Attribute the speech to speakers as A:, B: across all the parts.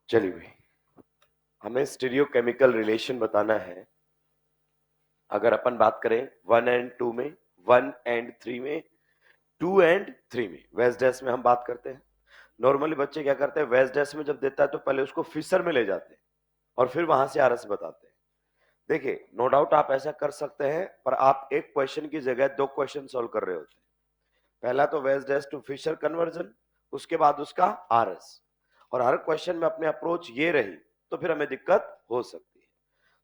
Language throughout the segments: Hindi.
A: चलिए भाई, हमें स्टीरियोकेमिकल रिलेशन बताना है। अगर अपन बात करें 1 एंड 2 में, 1 एंड 3 में, 2 एंड 3 में, वेस्ट डैश में हम बात करते हैं। नॉर्मली बच्चे क्या करते हैं, वेस्ट डैश में जब देता है तो पहले उसको फिशर में ले जाते हैं और फिर वहां से आरएस बताते हैं। देखिए, नो डाउट आप ऐसा कर सकते हैं, पर आप एक क्वेश्चन की जगह दो क्वेश्चन सॉल्व कर रहे होते हैं। पहला तो वेस्ट डैश टू फिशर कन्वर्जन, उसके बाद उसका आरएस, और हर क्वेश्चन में अपने अप्रोच ये रही तो फिर हमें दिक्कत हो सकती है।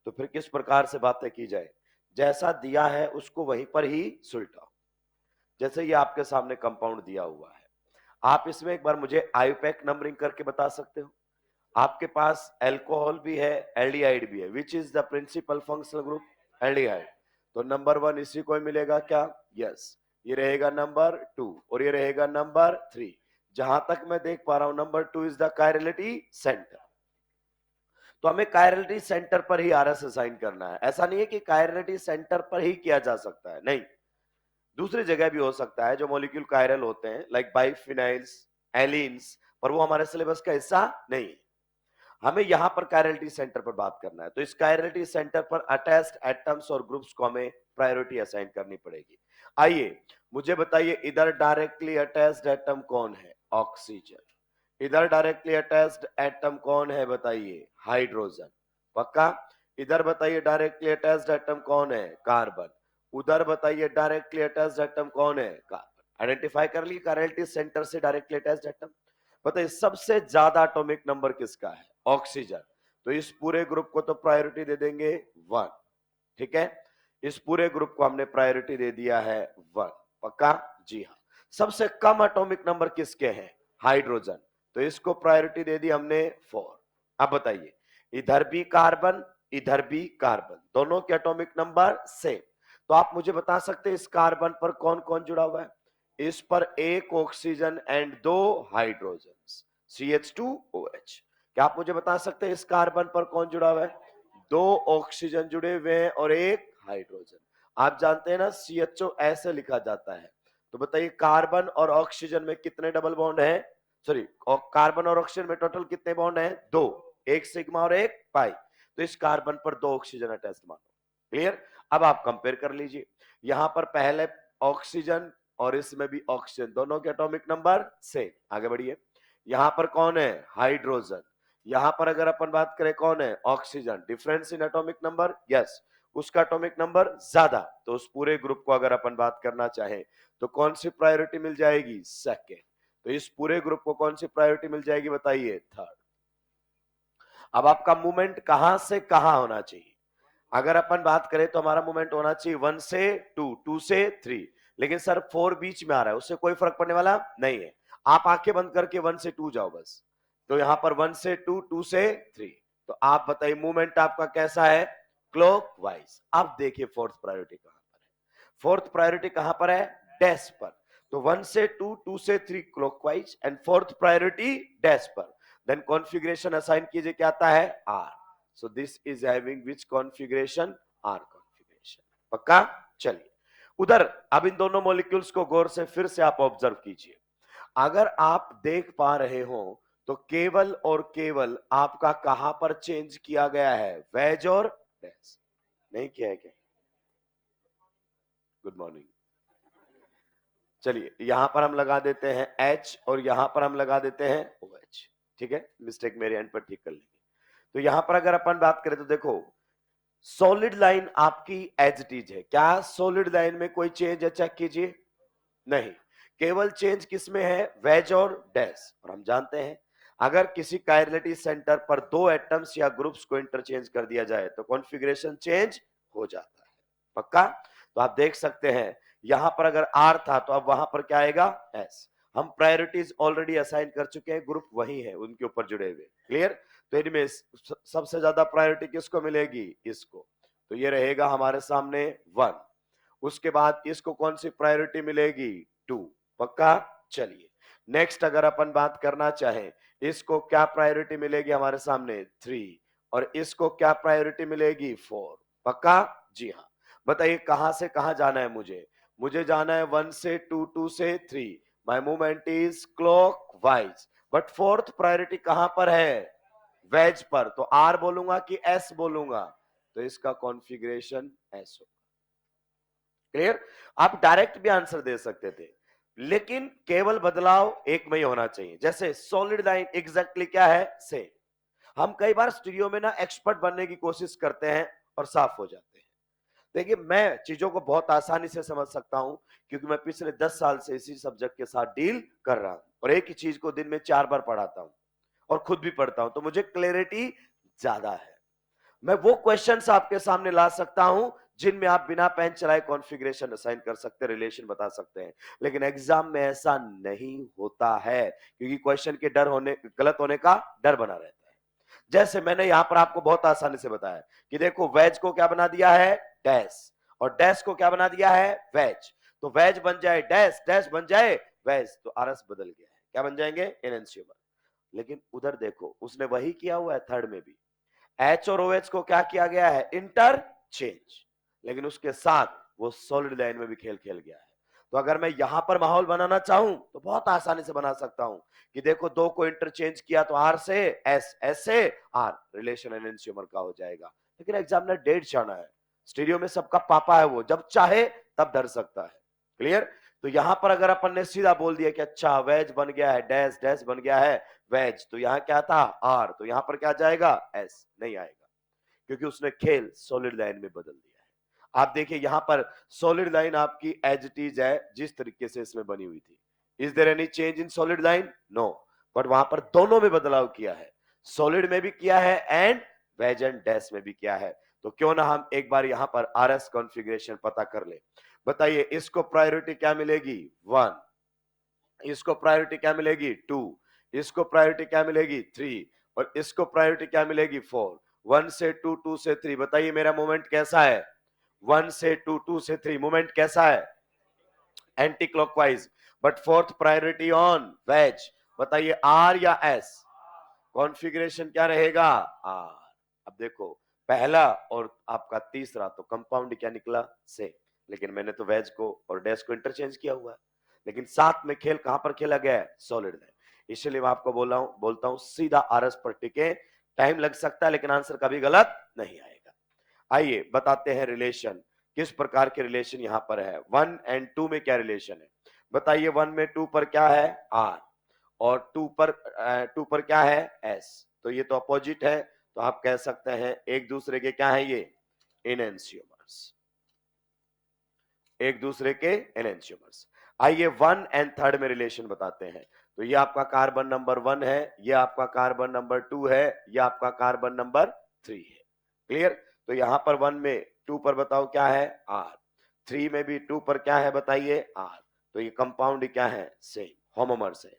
A: तो फिर किस प्रकार से बातें की जाए, जैसा दिया है उसको वहीं पर ही सुलटाओ। जैसे ये आपके सामने कंपाउंड दिया हुआ है, आप इसमें एक बार मुझे आईयूपैक नंबरिंग करके बता सकते हो। आपके पास अल्कोहल भी है, एल्डिहाइड भी है, which is the principal functional group aldehyde. तो नंबर 1 इसी को मिलेगा क्या? यस, ये रहेगा नंबर 2 और ये रहेगा नंबर 3। जहां तक मैं देख पा रहा हूं number 2 is the chirality centre. तो हमें कायरलिटी सेंटर पर ही आरएस असाइन करना है। ऐसा नहीं है कि कायरलिटी सेंटर पर ही किया जा सकता है, नहीं, दूसरी जगह भी हो सकता है जो मॉलिक्यूल कायरल होते हैं, लाइक बाइफिनाइल्स, एलिन्स, पर वो हमारे सिलेबस का हिस्सा नहीं है। हमें यहां पर कायरलिटी सेंटर पर बात करना है, तो इस कायरलिटी सेंटर पर अटैच्ड एटम्स और ग्रुप्स को हमें प्रायोरिटी असाइन करनी पड़ेगी। आइए मुझे बताइए, इधर डायरेक्टली अटैच्ड एटम कौन है? ऑक्सीजन। इधर डायरेक्टली अटैच्ड एटम कौन है बताइए? हाइड्रोजन। पक्का? इधर बताइए डायरेक्टली अटैच्ड एटम कौन है? कार्बन। उधर बताइए डायरेक्टली अटैच्ड एटम कौन है? कार्बन। आइडेंटिफाई कर ली कायरलिटी सेंटर से डायरेक्टली अटैच्ड एटम। बताइए सबसे ज्यादा एटॉमिक नंबर किसका है? ऑक्सीजन। तो इस पूरे ग्रुप को तो प्रायोरिटी दे देंगे 1। ठीक है, इस पूरे ग्रुप को हमने प्रायोरिटी दे दिया है 1। पक्का? जी हाँ। सबसे कम एटॉमिक नंबर किसके हैं? हाइड्रोजन। तो इसको प्रायोरिटी दे दी हमने 4। अब बताइए, इधर भी कार्बन, इधर भी कार्बन, दोनों के एटॉमिक नंबर सेम। तो आप मुझे बता सकते हैं इस कार्बन पर कौन कौन जुड़ा हुआ है? इस पर एक ऑक्सीजन एंड 2 हाइड्रोजन, CH2OH। क्या आप मुझे बता सकते हैं इस कार्बन पर कौन जुड़ा हुआ है? 2 ऑक्सीजन जुड़े हुए हैं और एक हाइड्रोजन। आप जानते हैं ना CHO ऐसे लिखा जाता है। तो बताइए कार्बन और ऑक्सीजन में कितने डबल बॉन्ड है? सॉरी, कार्बन और ऑक्सीजन में टोटल कितने बॉन्ड है? 2, एक सिग्मा और एक पाई। तो इस कार्बन पर 2 ऑक्सीजन अटैच मानो। क्लियर? अब आप कंपेयर कर लीजिए, यहां पर पहले ऑक्सीजन और इसमें भी ऑक्सीजन, दोनों के एटॉमिक नंबर सेम। आगे बढ़िए, यहां पर कौन है? हाइड्रोजन। यहां पर अगर अपन बात करें कौन है? Oxygen. Difference in atomic number, yes, उसका एटॉमिक नंबर ज्यादा। तो उस पूरे ग्रुप को अगर अपन बात करना चाहें तो कौन सी प्रायोरिटी मिल जाएगी? सेकेंड। तो इस पूरे ग्रुप को कौन सी प्रायोरिटी मिल जाएगी बताइए? थर्ड। अब आपका मूवमेंट कहां से कहां होना चाहिए? अगर अपन बात करें तो हमारा मूवमेंट होना चाहिए 1 से 2, 2 से 3, लेकिन सर 4 बीच में आ रहा है, उससे कोई फर्क पड़ने वाला नहीं है। आप आंखें बंद करके 1 से 2 जाओ बस। तो यहां पर 1 से 2, 2 से 3। तो आप बताइए मूवमेंट आपका कैसा है? क्लॉकवाइज। अब देखिए फोर्थ प्रायोरिटी कहां पर है? फोर्थ प्रायोरिटी कहां पर है? डैश पर। तो 1 से 2, 2 से 3 clockwise and fourth priority dash पर। देन कॉन्फ़िगरेशन असाइन कीजिए, क्या आता है? Are. So this is having which configuration? R configuration. पक्का? चलिए, उधर अब इन दोनों मॉलिक्यूल्स को गौर से फिर से आप ऑब्जर्व कीजिए। अगर आप देख पा रहे हो तो केवल और केवल आपका कहां पर चेंज किया गया है? वेज और डैश। नहीं किया है क्या? Good morning. चलिए, यहां पर हम लगा देते हैं H और यहां पर हम लगा देते हैं OH। ठीक है, मिस्टेक मेरे एंड पर ठीक कर लेंगे। तो यहां पर अगर अपन बात करें तो देखो, सॉलिड लाइन आपकी एज इट इज है। क्या सॉलिड लाइन में कोई चेंज है? चेक कीजिए, नहीं। केवल चेंज किसमें है? वेज और डैश। और हम जानते हैं अगर किसी कायरलिटी सेंटर पर दो एटम्स या ग्रुप्स को इंटरचेंज कर दिया जाए तो कॉन्फ़िगरेशन चेंज हो जाता है। पक्का? तो आप देख सकते हैं यहां पर अगर आर था तो अब वहां पर क्या आएगा? एस। हम प्रायोरिटीज ऑलरेडी असाइन कर चुके हैं, ग्रुप वही है, उनके ऊपर जुड़े हुए। क्लियर? तो इनमें सबसे ज्यादा प्रायोरिटी किसको मिलेगी? इसको। तो ये रहेगा हमारे सामने 1। उसके बाद इसको कौन सी प्रायोरिटी मिलेगी? 2। पक्का? चलिए, नेक्स्ट अगर अपन बात करना चाहें, इसको क्या प्रायोरिटी मिलेगी हमारे सामने? 3। और इसको क्या प्रायोरिटी मिलेगी? 4। पक्का? जी हाँ। बताइए कहां से कहां जाना है मुझे? मुझे जाना है 1 से 2, 2 से 3। My movement is clockwise, but fourth priority कहां पर है? वेज पर, तो आर बोलूंगा कि एस बोलूंगा, तो इसका कॉन्फ़िगरेशन एस हो। क्लियर? आप डायरेक्ट भी आंसर दे सकते थे, लेकिन केवल बदलाव एक में ही होना चाहिए। जैसे सॉलिड लाइन एग्जैक्टली क्या है, सेम। हम कई बार स्टूडियो में ना एक्सपर्ट बनने की कोशिश करते हैं और साफ हो जाते हैं। देखिए, मैं चीजों को बहुत आसानी से समझ सकता हूं, क्योंकि मैं पिछले 10 साल से इसी सब्जेक्ट के साथ डील कर रहा हूं और एक ही चीज को दिन में 4 बार पढ़ाता हूं और खुद भी पढ़ता हूं, तो मुझे क्लैरिटी ज्यादा है। मैं वो क्वेश्चंस आपके सामने ला सकता हूं जिनमें आप बिना पेन चलाए कॉन्फ़िगरेशन असाइन कर सकते हैं, रिलेशन बता सकते हैं, लेकिन एग्जाम में ऐसा नहीं होता है, क्योंकि क्वेश्चन के डर होने, गलत होने का डर बना रहता है। जैसे मैंने यहां पर आपको बहुत आसानी से बताया कि देखो, वेज को क्या बना दिया है, डैश, और डैश को क्या बना दिया है, वेज। तो वेज बन जाए डैश, डैश बन जाए वेज, तो आरएस बदल गया है, क्या बन जाएंगे, एनएंशियोमर। लेकिन उधर देखो, उसने वही किया हुआ है थर्ड में भी, एच और ओएच को क्या किया गया है, इंटरचेंज, लेकिन उसके साथ वो सॉलिड लाइन में भी खेल खेल गया है। तो अगर मैं यहां पर माहौल बनाना चाहूं तो बहुत आसानी से बना सकता हूं कि देखो, दो को इंटरचेंज किया तो आर से एस, एस से आर, रिलेशन एनएंशियोमर का हो जाएगा। लेकिन एग्जामिनर डेट चाहना है, स्टीरियो में सबका पापा है, वो जब चाहे तब धर सकता है। क्लियर? तो यहां पर अगर अपन ने सीधा बोल दिया कि अच्छा वेज बन गया है डैश, डैश बन गया है वेज, तो यहां क्या था, आर, तो यहां पर क्या जाएगा, एस नहीं आएगा, क्योंकि उसने खेल सॉलिड लाइन में बदल दिया है। आप देखिए यहां पर सॉलिड लाइन आपकी एज इट इज है, जिस तरीके से इसमें बनी हुई थी। Is there any change in solid line, no, but वहां पर दोनों में बदलाव किया है, सॉलिड में भी किया है एंड वेज एंड डैश में भी किया है। तो क्यों ना हम एक बार यहां पर आरएस कॉन्फ़िगरेशन पता कर ले। बताइए, इसको प्रायोरिटी क्या मिलेगी, 1, इसको प्रायोरिटी क्या मिलेगी, 2, इसको प्रायोरिटी क्या मिलेगी, 3, और इसको प्रायोरिटी क्या मिलेगी, 4। 1 से 2, 2 से 3, बताइए मेरा मूवमेंट कैसा है, 1 से 2, 2 से 3, मूवमेंट कैसा है, anticlockwise. But fourth priority on wedge, बताइए आर या एस, कॉन्फ़िगरेशन क्या रहेगा, आर। अब देखो, पहला और आपका तीसरा तो कंपाउंड क्या निकला, से, लेकिन मैंने तो वेज को और डैश को इंटरचेंज किया हुआ है, लेकिन साथ में खेल कहां पर खेला गया है, सॉलिड में। इसलिए मैं आपको बोलता हूं सीधा आरएस पर टिके, टाइम लग सकता है लेकिन आंसर कभी गलत नहीं आएगा। आइए बताते हैं रिलेशन, किस प्रकार के रिलेशन यहां पर है। 1 एंड 2 में क्या रिलेशन है, बताइए। 1 में 2 पर क्या है, आर, और 2 पर क्या है, एस, तो ये तो अपोजिट है, तो आप कह सकते हैं एक दूसरे के क्या है, ये एनएंशियोमर्स, एक दूसरे के एनएंशियोमर्स। आइए 1 एंड थर्ड में रिलेशन बताते हैं। तो ये आपका कार्बन नंबर 1 है, ये आपका कार्बन नंबर 2 है, ये आपका कार्बन नंबर 3 है। क्लियर? तो यहां पर 1 में 2 पर बताओ क्या है, आर, 3 में भी 2 पर क्या है, बताइए आर, तो ये कंपाउंड क्या है, सेम, होमोमर्स है,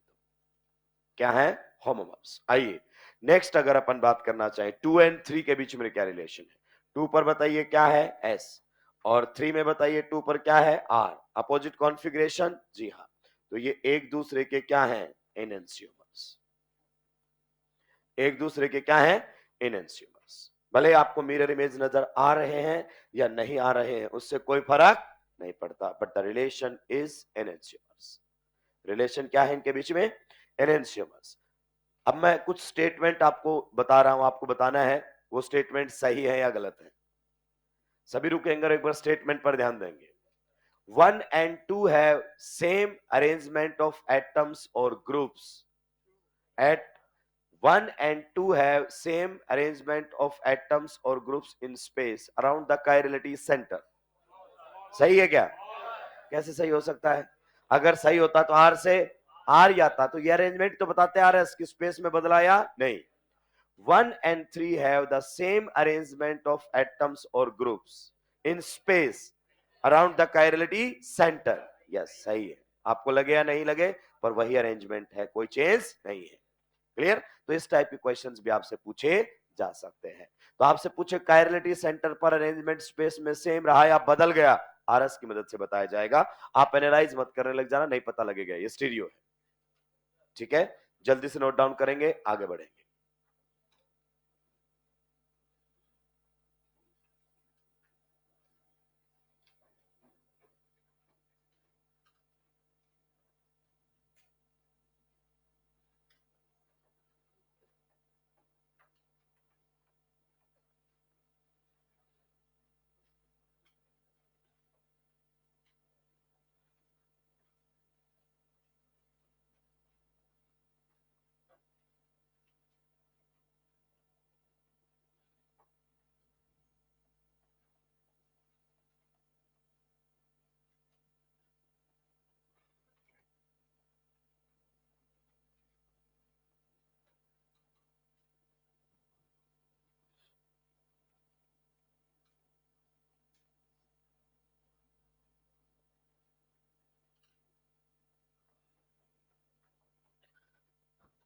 A: क्या है, होमोमर्स। आइए नेक्स्ट अगर अपन बात करना चाहें, 2 एंड 3 के बीच में क्या रिलेशन है, 2 पर बताइए क्या है, एस, और 3 में बताइए 2 पर क्या है, आर, अपोजिट कॉन्फ़िगरेशन, जी हाँ, तो ये एक दूसरे के क्या है, एनएंशियोमर्स, एक दूसरे के क्या है, एनएंशियोमर्स। भले आपको मिरर इमेज नजर आ रहे हैं या नहीं आ रहे हैं, उससे कोई फर्क नहीं पड़ता, but the relation is enantiomers. Relation क्या है इनके बीच में, एनएंशियोमर्स। अब मैं कुछ स्टेटमेंट आपको बता रहा हूं, आपको बताना है वो स्टेटमेंट सही है या गलत है। सभी रुकेंगे और एक बार स्टेटमेंट पर ध्यान देंगे। 1 and 2 have same arrangement of atoms or groups at 1 and 2 have same arrangement of atoms or groups in space around the chirality center। सही है क्या, कैसे सही हो सकता है, अगर सही होता तो आर से आर ही आता, तो ये अरेंजमेंट तो बताते आ रहे हैं कि स्पेस में बदला या नहीं। 1 and 3 have the same arrangement of atoms or groups in space around the chirality center। Yes सही है, आपको लगे या नहीं लगे, पर वही अरेंजमेंट है, कोई चेंज नहीं है। क्लियर? तो इस टाइप के क्वेश्चंस भी आपसे पूछे जा सकते हैं। तो आपसे पूछे कायरलिटी सेंटर पर अरेंजमेंट स्पेस में सेम रहा या बदल गया, आरएस की मदद से बताया जाएगा। आप एनालाइज मत करने लग जाना, नहीं पता लगेगा, ये स्टीरियो है। ठीक है, जल्दी से नोट डाउन करेंगे, आगे बढ़ेंगे।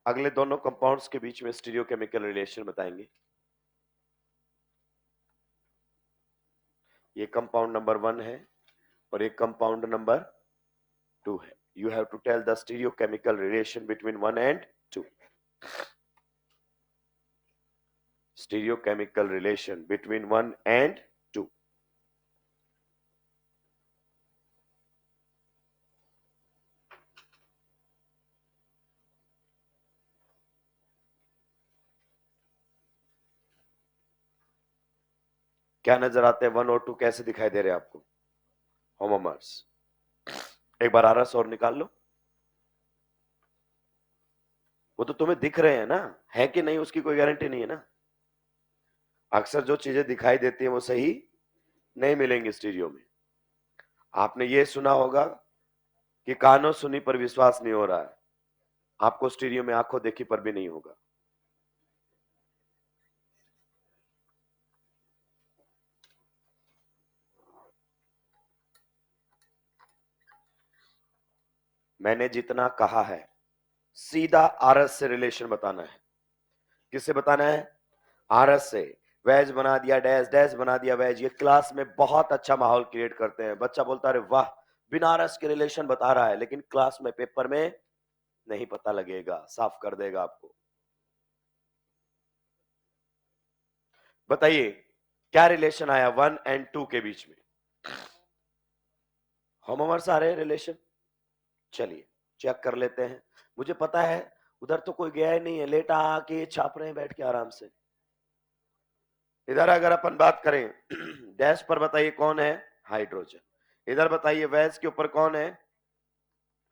A: अगले दोनों कंपाउंड्स के बीच में स्टीरियोकेमिकल रिलेशन बताएंगे। ये कंपाउंड नंबर 1 है और ये कंपाउंड नंबर 2 है। You have to tell the stereochemical relation between 1 and 2। Stereochemical relation between 1 and 2। क्या नजर आते हैं? 1 और 2 कैसे दिखाई दे रहे हैं आपको? होमोमर्स। एक बार आरस और निकाल लो। वो तो तुम्हें दिख रहे हैं ना, है कि नहीं उसकी कोई गारंटी नहीं है ना। अक्सर जो चीजें दिखाई देती हैं वो सही नहीं मिलेंगी स्टीरियो में। आपने ये सुना होगा कि कानों सुनी पर विश्वास नहीं हो रहा है, आपको स्टीरियो में आंखों देखी पर भी नहीं होगा। मैंने जितना कहा है सीधा आरस से रिलेशन बताना है। किससे बताना है? आरस से। वेज बना दिया डैश, डैश बना दिया वेज। ये क्लास में बहुत अच्छा माहौल क्रिएट करते हैं। बच्चा बोलता है वाह, बिना आरस के रिलेशन बता रहा है, लेकिन क्लास में पेपर में नहीं पता लगेगा, साफ कर देगा आपको। बताइए क्या रिलेशन आया 1 एंड 2 के बीच में? होमोमर्स आ रहे हैं रिलेशन। चलिए चेक कर लेते हैं। मुझे पता है उधर तो कोई गया ही नहीं है, लेटा आके छाप रहे हैं बैठ के आराम से। इधर अगर अपन बात करें डैश पर, बताइए कौन है? हाइड्रोजन। इधर बताइए वैज के ऊपर कौन है?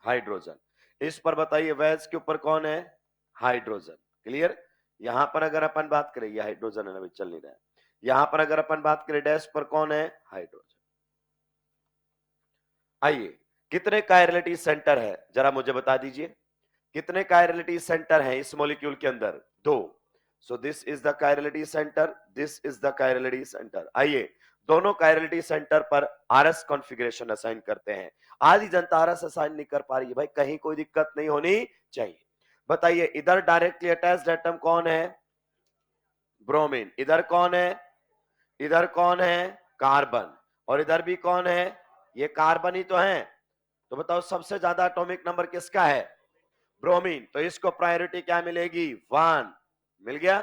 A: हाइड्रोजन। इस पर बताइए वैज के ऊपर कौन है? हाइड्रोजन। क्लियर? यहां पर अगर अपन बात करें, ये हाइड्रोजन है, अभी चल नहीं रहा है। यहां पर अगर अपन बात करें डैश पर कौन है? हाइड्रोजन। आइए कितने कायरलिटी सेंटर है जरा मुझे बता दीजिए। कितने कायरलिटी सेंटर हैं इस मॉलिक्यूल के अंदर? 2। So this is the chirality centre, this is the chirality centre. आइए दोनों कायरलिटी सेंटर पर आरएस कॉन्फ़िगरेशन असाइन करते हैं। आधी जनता आरएस असाइन नहीं कर पा रही है भाई, कहीं कोई दिक्कत नहीं होनी चाहिए। बताइए इधर डायरेक्टली अटैच्ड एटम कौन है? ब्रोमीन। इधर कौन है? इधर कौन है? कार्बन। और इधर भी कौन है? ये कार्बन ही तो है। तो बताओ सबसे ज्यादा एटॉमिक नंबर किसका है? ब्रोमीन। तो इसको प्रायोरिटी क्या मिलेगी? 1। मिल गया।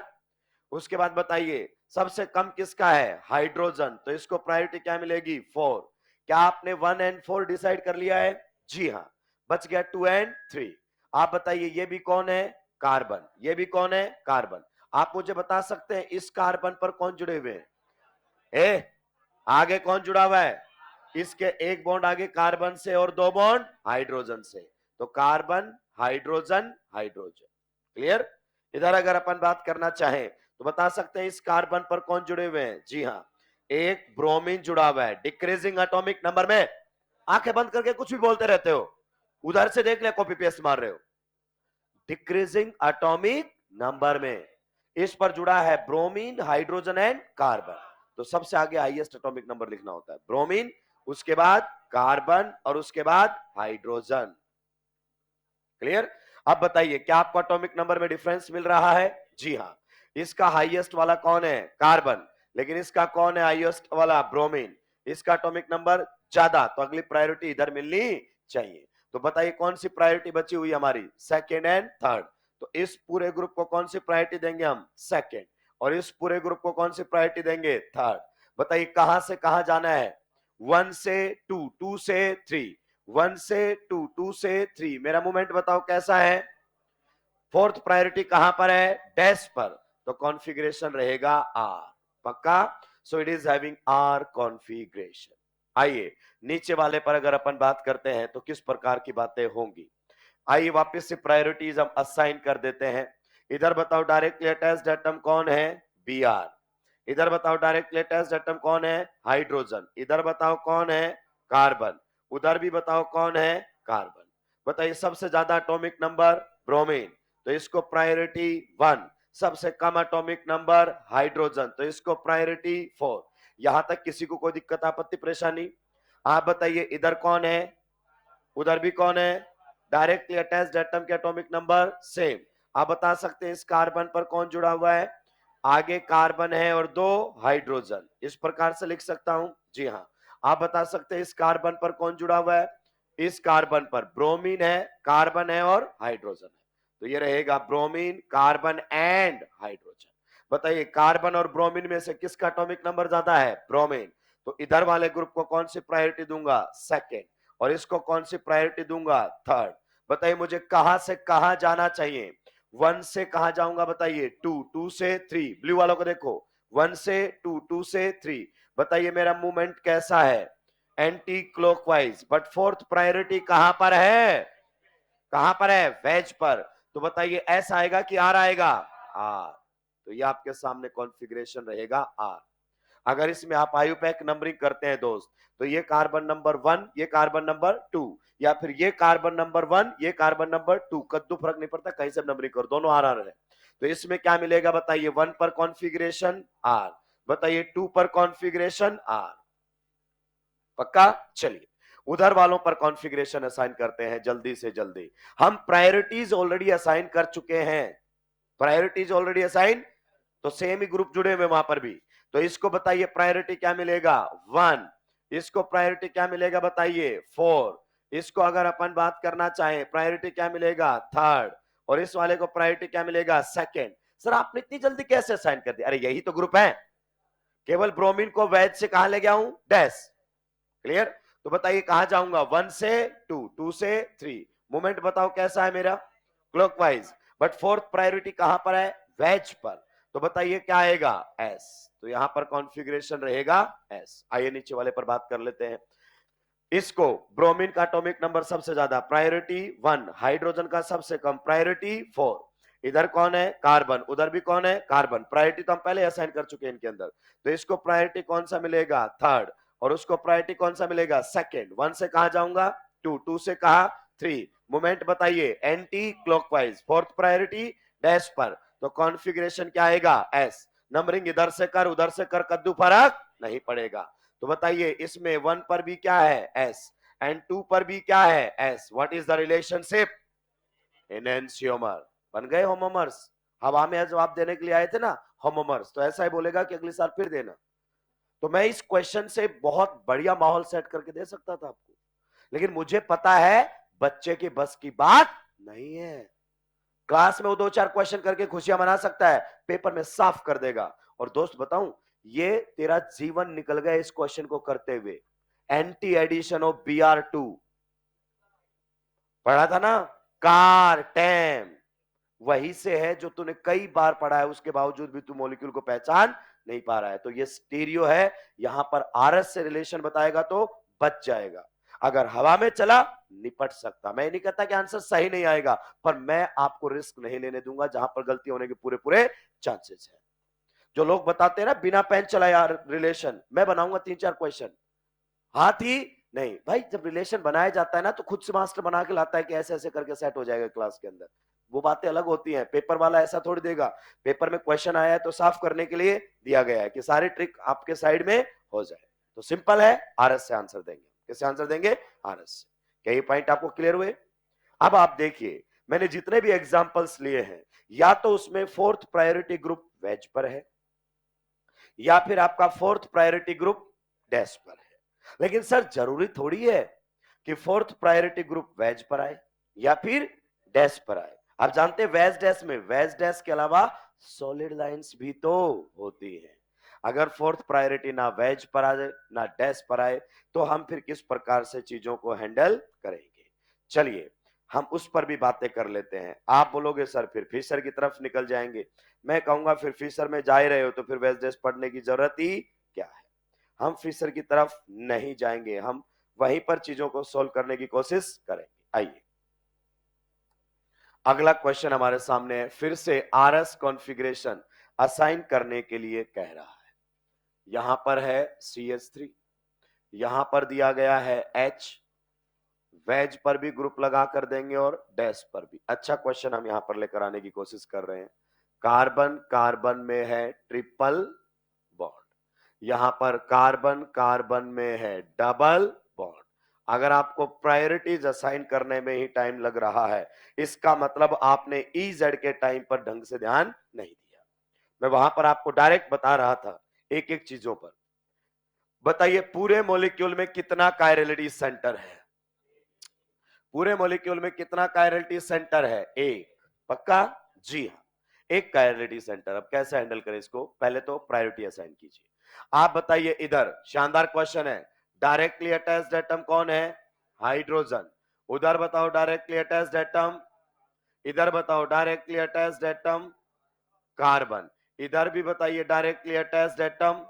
A: उसके बाद बताइए सबसे कम किसका है? हाइड्रोजन। तो इसको प्रायोरिटी क्या मिलेगी? 4। क्या आपने 1 एंड 4 डिसाइड कर लिया है? जी हाँ। बच गया 2 एंड 3। आप बताइए ये भी कौन है? कार्बन। ये भी कौन है? कार्बन। आप मुझे बता सकते हैं इस कार्बन पर कौन जुड़े हुए हैं? ए, आगे कौन जुड़ा हुआ है? इसके एक बॉन्ड आगे कार्बन से और 2 बॉन्ड हाइड्रोजन से। तो कार्बन हाइड्रोजन हाइड्रोजन। क्लियर? इधर अगर अपन बात करना चाहें तो बता सकते हैं इस कार्बन पर कौन जुड़े हुए हैं? जी हां, एक ब्रोमीन जुड़ा हुआ है डिक्रीजिंग एटॉमिक नंबर में। आंखें बंद करके कुछ भी बोलते रहते हो, उधर से देख ले, कॉपी पेस्ट मार रहे हो। डिक्रीजिंग एटॉमिक नंबर में इस पर जुड़ा है ब्रोमीन, हाइड्रोजन एंड कार्बन। तो सबसे आगे हाईएस्ट एटॉमिक नंबर लिखना होता है ब्रोमीन, उसके बाद कार्बन और उसके बाद हाइड्रोजन। क्लियर? अब बताइए क्या आपको एटॉमिक नंबर में डिफरेंस मिल रहा है? जी हाँ। इसका हाईएस्ट वाला कौन है? कार्बन। लेकिन इसका कौन है हाईएस्ट वाला? ब्रोमीन। इसका एटॉमिक नंबर ज्यादा, तो अगली प्रायोरिटी इधर मिलनी चाहिए। तो बताइए कौन सी प्रायोरिटी बची हुई हमारी? Second and third. तो इस पूरे ग्रुप को कौन सी प्रायोरिटी देंगे हम? सेकेंड। और इस पूरे ग्रुप को कौन सी प्रायोरिटी देंगे? थर्ड। बताइए कहां से कहां जाना है? 1 से 2, 2 से 3, 1 से 2, 2 से 3। मेरा मूवमेंट बताओ कैसा है? फोर्थ प्रायोरिटी कहां पर है? डैश पर। तो कॉन्फ़िगरेशन रहेगा आर। पक्का? So it is having R configuration. आइए नीचे वाले पर अगर अपन बात करते हैं तो किस प्रकार की बातें होंगी। आइए वापस से प्रायोरिटीज हम असाइन कर देते हैं। इधर बताओ डायरेक्टली अटैच्ड एटम कौन है? B R. इधर बताओ डायरेक्टली अटैच्ड एटम कौन है? हाइड्रोजन। इधर बताओ कौन है? कार्बन। उधर भी बताओ कौन है? कार्बन। बताइए सबसे ज्यादा एटॉमिक नंबर ब्रोमीन, तो इसको प्रायोरिटी 1। सबसे कम एटॉमिक नंबर हाइड्रोजन, तो इसको प्रायोरिटी 4। यहां तक किसी को कोई दिक्कत आपत्ति परेशानी? आप बताइए इधर कौन है? उधर भी कौन है? डायरेक्टली अटैच्ड एटम के एटॉमिक नंबर सेम। आप बता सकते हैं इस कार्बन पर कौन जुड़ा हुआ है? आगे कार्बन है और 2 हाइड्रोजन, इस प्रकार से लिख सकता हूं। जी हाँ। आप बता सकते हैं इस कार्बन पर कौन जुड़ा हुआ है? इस कार्बन पर ब्रोमीन है, कार्बन है और हाइड्रोजन है, तो ये रहेगा ब्रोमीन, कार्बन एंड हाइड्रोजन। बताइए कार्बन और ब्रोमीन में से किसका एटॉमिक नंबर ज्यादा है? ब्रोमीन। तो इधर वाले ग्रुप को कौन सी प्रायोरिटी दूंगा? सेकेंड। और इसको कौन सी प्रायोरिटी दूंगा? थर्ड। बताइए मुझे कहां से कहां जाना चाहिए? 1 से कहां जाऊंगा बताइए? 2, 2 से 3। ब्लू वालों को देखो, 1 से 2, 2 से 3। बताइए मेरा मूवमेंट कैसा है? Anticlockwise. But fourth priority कहां पर है? कहां पर है? वेज पर। तो बताइए एस आएगा कि आर आएगा? आर। तो ये आपके सामने कॉन्फ़िगरेशन रहेगा आर। अगर इसमें आप आयुपैक नंबरिंग करते हैं दोस्त, तो ये कार्बन नंबर 1, ये कार्बन नंबर 2, या फिर ये कार्बन नंबर 1, ये कार्बन नंबर 2, कद्दू फर्क नहीं पड़ता, कहीं से नंबरिंग कर, दोनों आर आर है। तो इसमें क्या मिलेगा बताइए? 1 पर कॉन्फ़िगरेशन आर, बताइए 2 पर कॉन्फ़िगरेशन आर। पक्का? चलिए उधर वालों पर कॉन्फ़िगरेशन असाइन करते हैं जल्दी से जल्दी। हम प्रायोरिटीज ऑलरेडी असाइन कर चुके हैं, प्रायोरिटीज ऑलरेडी असाइन, तो सेम ही ग्रुप जुड़े हुए वहां पर भी। तो इसको बताइए प्रायोरिटी क्या मिलेगा? 1। इसको प्रायोरिटी क्या मिलेगा बताइए? 4। इसको अगर अपन बात करना चाहें प्रायोरिटी क्या मिलेगा? थर्ड। और इस वाले को प्रायोरिटी क्या मिलेगा? सेकेंड। सर आपने इतनी जल्दी कैसे असाइन कर दिया? अरे यही तो ग्रुप है, केवल ब्रोमीन को वेज से कहां ले गया हूं? डैश। क्लियर? तो बताइए कहां जाऊंगा? 1 से 2, 2 से 3। मूवमेंट बताओ कैसा है मेरा? क्लॉकवाइज। बट फोर्थ प्रायोरिटी कहां पर है? वेज पर। तो बताइए क्या आएगा? एस। तो यहां पर कॉन्फ़िगरेशन रहेगा एस। आइए नीचे वाले पर बात कर लेते हैं। इसको ब्रोमीन का एटॉमिक नंबर सबसे ज्यादा, प्रायोरिटी 1। हाइड्रोजन का सबसे कम, प्रायोरिटी 4। इधर कौन है? कार्बन। उधर भी कौन है? कार्बन। प्रायोरिटी तो हम पहले असाइन कर चुके हैं इनके अंदर, तो इसको प्रायोरिटी कौन सा मिलेगा? थर्ड। और उसको प्रायोरिटी कौन सा मिलेगा? सेकेंड। 1 से कहा जाऊंगा? 2, 2 से कहा? 3। मूवमेंट बताइए? Anti clockwise. Fourth priority dash पर। तो कॉन्फ़िगरेशन क्या आएगा? एस। नंबरिंग इधर से कर उधर से कर, कद्दू फर्क नहीं पड़ेगा। तो बताइए इसमें 1 पर भी क्या है? एस। एंड 2 पर भी क्या है? S. What is the relationship? Enantiomer. बन गए होमोमर्स। हवा में जवाब देने के लिए आए थे ना होमोमर्स, तो ऐसा ही बोलेगा कि अगले साल फिर देना। तो मैं इस क्वेश्चन से बहुत बढ़िया माहौल सेट करके दे सकता था आपको, लेकिन मुझे पता है बच्चे की बस की बात नहीं है। क्लास में वो 2-4 क्वेश्चन करके खुशियां मना सकता है, पेपर में साफ कर देगा। और दोस्त बताऊं, ये तेरा जीवन निकल गया इस क्वेश्चन को करते हुए। एंटी एडिशन ऑफ Br2 पढ़ा था ना? कार टैम वही से है जो तूने कई बार पढ़ा है, उसके बावजूद भी तू मॉलिक्यूल को पहचान नहीं पा रहा है। तो ये स्टीरियो है, यहां पर आरएस से रिलेशन बताएगा तो बच जाएगा। अगर हवा में चला निपट सकता। मैं नहीं कहता कि आंसर सही नहीं आएगा, पर मैं आपको रिस्क नहीं लेने दूंगा जहां पर गलती होने के पूरे पूरे चांसेस है। जो लोग बताते हैं ना बिना पेन चलाया रिलेशन, मैं बनाऊंगा 3-4 क्वेश्चन, हाथ ही नहीं भाई। जब रिलेशन बनाया जाता है ना तो खुद से मास्टर बना के लाता है कि ऐसे ऐसे करके सेट हो जाएगा क्लास के अंदर। वो बातें अलग होती हैं, पेपर वाला ऐसा थोड़ी देगा। पेपर में क्वेश्चन आया है तो साफ करने के लिए दिया गया है कि सारी ट्रिक आपके साइड में हो जाए। तो सिंपल है, आरएस से आंसर देंगे। किससे आंसर देंगे? आरएस से। क्या ये पॉइंट आपको क्लियर हुए? अब आप देखिए मैंने जितने भी एग्जांपल्स लिए हैं, या तो उसमें फोर्थ प्रायोरिटी ग्रुप वेज पर है, या फिर आपका फोर्थ प्रायोरिटी ग्रुप डैश पर है। लेकिन सर जरूरी थोड़ी है कि फोर्थ प्रायोरिटी ग्रुप वेज पर आए या फिर डैश पर आए। आप जानते हैं वेज डैश में वेज डैश के अलावा सॉलिड लाइंस भी तो होती है। अगर फोर्थ प्रायोरिटी ना वेज पर आए ना डैश पर आए, तो हम फिर किस प्रकार से चीजों को हैंडल करेंगे? चलिए हम उस पर भी बातें कर लेते हैं। आप बोलोगे सर फिर फिशर की तरफ निकल जाएंगे, मैं कहूंगा फिर फिशर में जा ही रहे हो तो फिर वेज डैश पढ़ने की जरूरत ही क्या है? हम फिशर की तरफ नहीं जाएंगे, हम वहीं पर चीजों को सोल्व करने की कोशिश करेंगे। आइए अगला क्वेश्चन हमारे सामने है, फिर से आरएस कॉन्फ़िगरेशन असाइन करने के लिए कह रहा है। यहां पर है CH3, यहां पर दिया गया है H, वेज पर भी ग्रुप लगा कर देंगे और डैश पर भी। अच्छा क्वेश्चन हम यहां पर लेकर आने की कोशिश कर रहे हैं। कार्बन कार्बन में है ट्रिपल बॉन्ड, यहां पर कार्बन कार्बन में है डबल बॉन्ड। अगर आपको प्रायोरिटीज असाइन करने में ही टाइम लग रहा है, इसका मतलब आपने EZ के टाइम पर ढंग से ध्यान नहीं दिया। मैं वहां पर आपको डायरेक्ट बता रहा था एक एक चीजों पर। बताइए पूरे मॉलिक्यूल में कितना कायरलिटी सेंटर है? पूरे मॉलिक्यूल में कितना कायरलिटी सेंटर है? एक। पक्का? जी हाँ, एक कायरलिटी सेंटर। अब कैसे हैंडल करें इसको? पहले तो प्रायोरिटी असाइन कीजिए। आप बताइए, इधर शानदार क्वेश्चन है, डायरेक्टली अटैच्ड एटम कौन है? हाइड्रोजन। उधर बताओ डायरेक्टली अटैच्ड एटम, इधर बताओ डायरेक्टली अटैच्ड एटम कार्बन। इधर भी बताइए डायरेक्टली अटैच्ड एटम।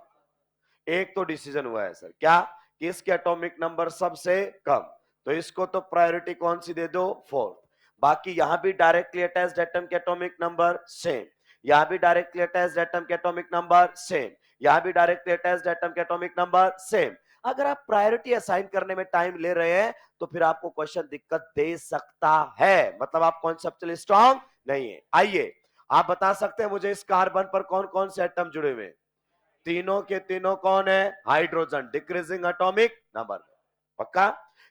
A: एक तो डिसीजन हुआ है सर, क्या कि इसके एटॉमिक नंबर सबसे कम, तो इसको तो प्रायोरिटी कौन सी दे दो? 4। बाकी यहां भी डायरेक्टली अटैच्ड एटम के एटॉमिक नंबर सेम, यहां भी डायरेक्टली अटैच्ड एटम के एटॉमिक नंबर सेम, यहां भी डायरेक्टली अटैच्ड एटम के एटॉमिक नंबर सेम। अगर आप प्रायोरिटी असाइन करने में टाइम ले रहे हैं तो फिर आपको क्वेश्चन दिक्कत दे सकता है, मतलब आप कॉन्सेप्चुअली स्ट्रांग नहीं है। आइए, आप बता सकते हैं मुझे इस कार्बन पर कौन कौन से एटम जुड़े हुए हैं? तीनों के तीनों कौन है? Hydrogen, decreasing atomic number. पक्का?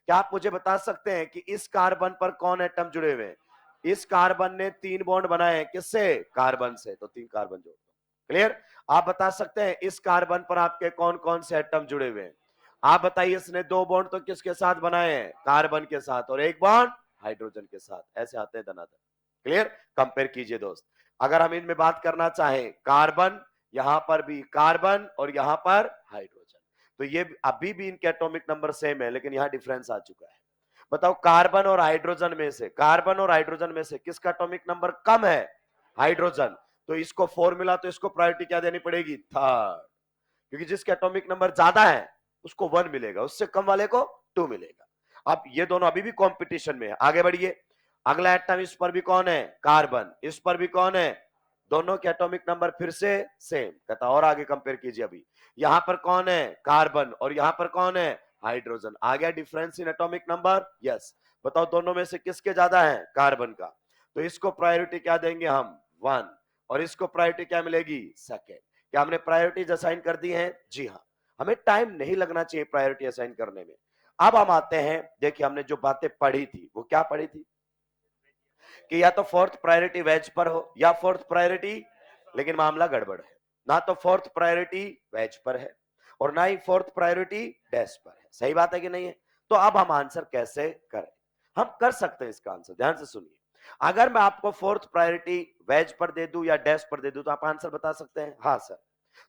A: क्या आप मुझे बता सकते हैं कि इस कार्बन पर कौन एटम जुड़े हुए हैं? इस कार्बन ने 3 बॉन्ड बनाए हैं, किससे? कार्बन से, तो 3 कार्बन जोड़ दो। क्लियर? आप बता सकते हैं इस कार्बन पर आपके कौन कौन से एटम जुड़े हुए हैं? आप बताइए, इसने 2 बॉन्ड तो किसके साथ बनाए हैं? कार्बन के साथ, और 1 बॉन्ड हाइड्रोजन के साथ। ऐसे आते हैं धनाधन। क्लियर? कंपेयर कीजिए दोस्त। अगर हम इनमें बात करना चाहें, कार्बन, यहां पर भी कार्बन और यहां पर हाइड्रोजन, तो ये अभी भी इनके एटॉमिक नंबर सेम है, लेकिन यहां डिफरेंस आ चुका है। बताओ कार्बन और हाइड्रोजन में से, कार्बन और हाइड्रोजन में से किसका एटॉमिक नंबर कम है? हाइड्रोजन। तो इसको फॉर्मूला, तो इसको प्रायोरिटी क्या देनी पड़ेगी? थर्ड। क्योंकि जिसके एटॉमिक नंबर ज्यादा है उसको 1 मिलेगा, उससे कम वाले को 2 मिलेगा। अब ये दोनों अभी भी कंपटीशन में है। आगे बढ़िए, अगला एटम, इस पर भी कौन है? कार्बन। इस पर भी कौन है? दोनों के एटॉमिक नंबर फिर से सेम। कहता और आगे कंपेयर कीजिए, अभी यहां पर कौन है? कार्बन, और यहां पर कौन है? हाइड्रोजन। आ गया difference in atomic number? Yes. बताओ दोनों में से किसके ज्यादा है? कार्बन का। तो इसको प्रायोरिटी क्या देंगे हम? 1। और इसको प्रायोरिटी क्या मिलेगी? सेकेंड। क्या हमने प्रायोरिटीज असाइन कर दी हैं? जी हाँ। हमें टाइम नहीं लगना चाहिए प्रायोरिटी असाइन करने में। अब हम आते हैं, देखिए हमने जो बातें पढ़ी थी वो क्या पढ़ी थी कि या तो फोर्थ प्रायोरिटी वेज पर हो या फोर्थ प्रायोरिटी, लेकिन मामला गड़बड़ है। ना तो फोर्थ प्रायोरिटी वेज पर है और ना ही फोर्थ प्रायोरिटी डैश पर है। सही बात है कि नहीं है? तो अब हम आंसर कैसे करें? हम कर सकते हैं इसका आंसर, ध्यान से सुनिए। अगर मैं आपको फोर्थ प्रायोरिटी वेज पर दे दूं या डैश पर दे दूं तो आप आंसर बता सकते हैं? हाँ सर।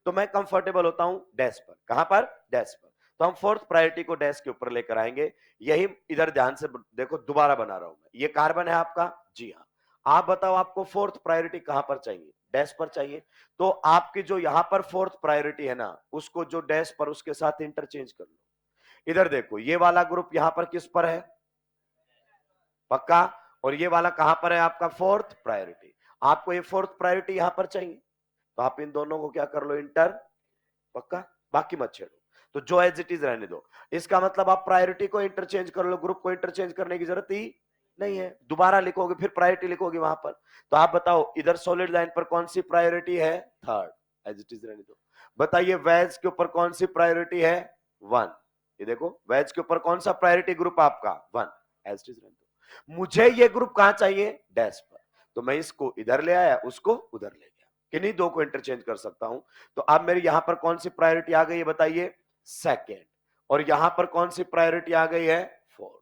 A: तो मैं कंफर्टेबल होता हूं डैश पर। कहां पर? डैश पर। तो हम फोर्थ प्रायोरिटी को डैश के ऊपर लेकर आएंगे। यही इधर ध्यान से देखो, दोबारा बना रहा हूं मैं। ये कार्बन है आपका? जी हाँ। आप बताओ आपको फोर्थ प्रायोरिटी कहां पर चाहिए? डैश पर चाहिए। तो आपकी जो यहां पर फोर्थ प्रायोरिटी है ना, उसको जो डैश पर, उसके साथ इंटरचेंज कर लो। इधर देखो, ये वाला ग्रुप यहां पर किस पर है? पक्का? और ये वाला कहां पर है आपका? Fourth priority. आपको ये फोर्थ प्रायोरिटी यहां पर चाहिए, तो आप इन दोनों को क्या कर लो? इंटर। पक्का? बाकी मत छेड़ो, तो जो एज इट इज रहने दो। इसका मतलब आप प्रायोरिटी को इंटरचेंज कर लो, ग्रुप को इंटरचेंज करने की जरूरत ही नहीं है। दोबारा लिखोगे फिर प्रायोरिटी लिखोगे वहां पर। तो आप बताओ इधर सॉलिड लाइन पर कौन सी प्रायोरिटी है? थर्ड। एज इट इज रहने दो। बताइए वेज के ऊपर कौन सी प्रायोरिटी है? 1। ये देखो, वेज के ऊपर कौन सा प्रायोरिटी ग्रुप आपका? 1। एज इट इज रहने दो। मुझे ये ग्रुप कहां चाहिए? डैश पर। तो मैं इसको इधर ले आया, उसको उधर ले गया। किन्हीं दो को इंटरचेंज कर सकता हूं। तो अब मेरी यहां पर कौन सी प्रायोरिटी आ गई है? बताइए, सेकेंड। और यहां पर कौन सी प्रायोरिटी आ गई है? फोर्थ।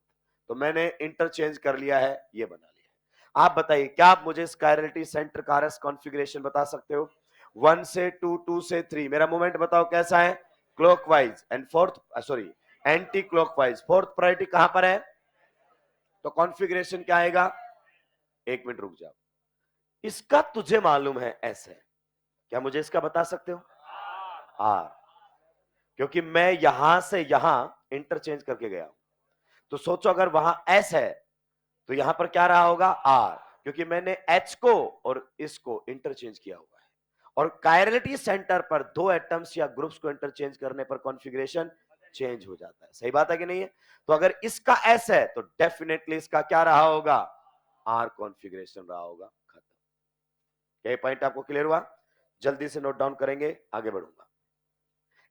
A: तो मैंने इंटरचेंज कर लिया है, ये बना लिया है। आप बताइए, क्या आप मुझे इस कायरलिटी सेंटर का आरएस कॉन्फ़िगरेशन बता सकते हो? 1 से 2, 2 से 3। मेरा मूवमेंट बताओ कैसा है? Clockwise. And fourth, sorry, anti clockwise. Fourth priority कहां पर है? तो कॉन्फ़िगरेशन क्या आएगा? 1 मिनट रुक जाओ। इसका तुझे मालूम है ऐसे, क्या मुझे इसका बता सकते हो? आर। क्योंकि मैं यहां से यहां इंटरचेंज करके गया हूं। तो सोचो अगर वहां एस है तो यहां पर क्या रहा होगा? आर। क्योंकि मैंने एच को और इसको इंटरचेंज किया हुआ है। और कायरलिटी सेंटर पर दो एटम्स या ग्रुप्स को इंटरचेंज करने पर कॉन्फ़िगरेशन चेंज हो जाता है। सही बात है कि नहीं है? तो अगर इसका एस है तो डेफिनेटली इसका क्या रहा होगा? आर कॉन्फ़िगरेशन रहा होगा। खत्म। ये पॉइंट आपको क्लियर हुआ? जल्दी से नोट डाउन करेंगे, आगे बढ़ूंगा।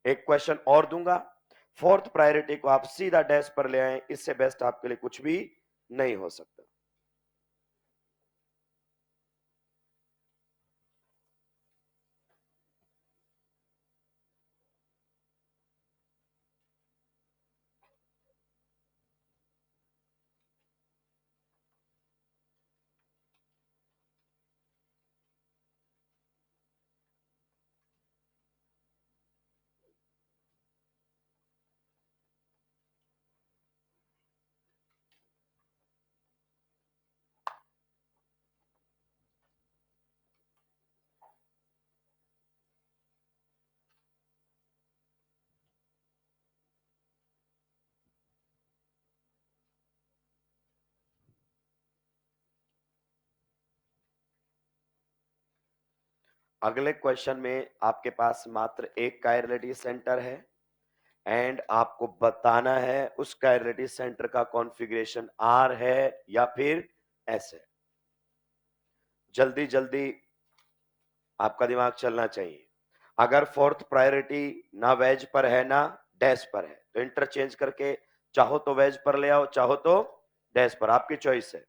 A: एक क्वेश्चन और दूंगा, फोर्थ प्रायोरिटी को आप सीधा डैश पर ले आए, इससे बेस्ट आपके लिए कुछ भी नहीं हो सकता। अगले क्वेश्चन में आपके पास मात्र एक कायरलिटी सेंटर है एंड आपको बताना है उस कायरलिटी सेंटर का कॉन्फ़िगरेशन आर है या फिर एस है। जल्दी जल्दी आपका दिमाग चलना चाहिए। अगर फोर्थ प्रायोरिटी ना वेज पर है ना डैश पर है तो इंटरचेंज करके चाहो तो वेज पर ले आओ, चाहो तो डैश पर, आपकी चॉइस है।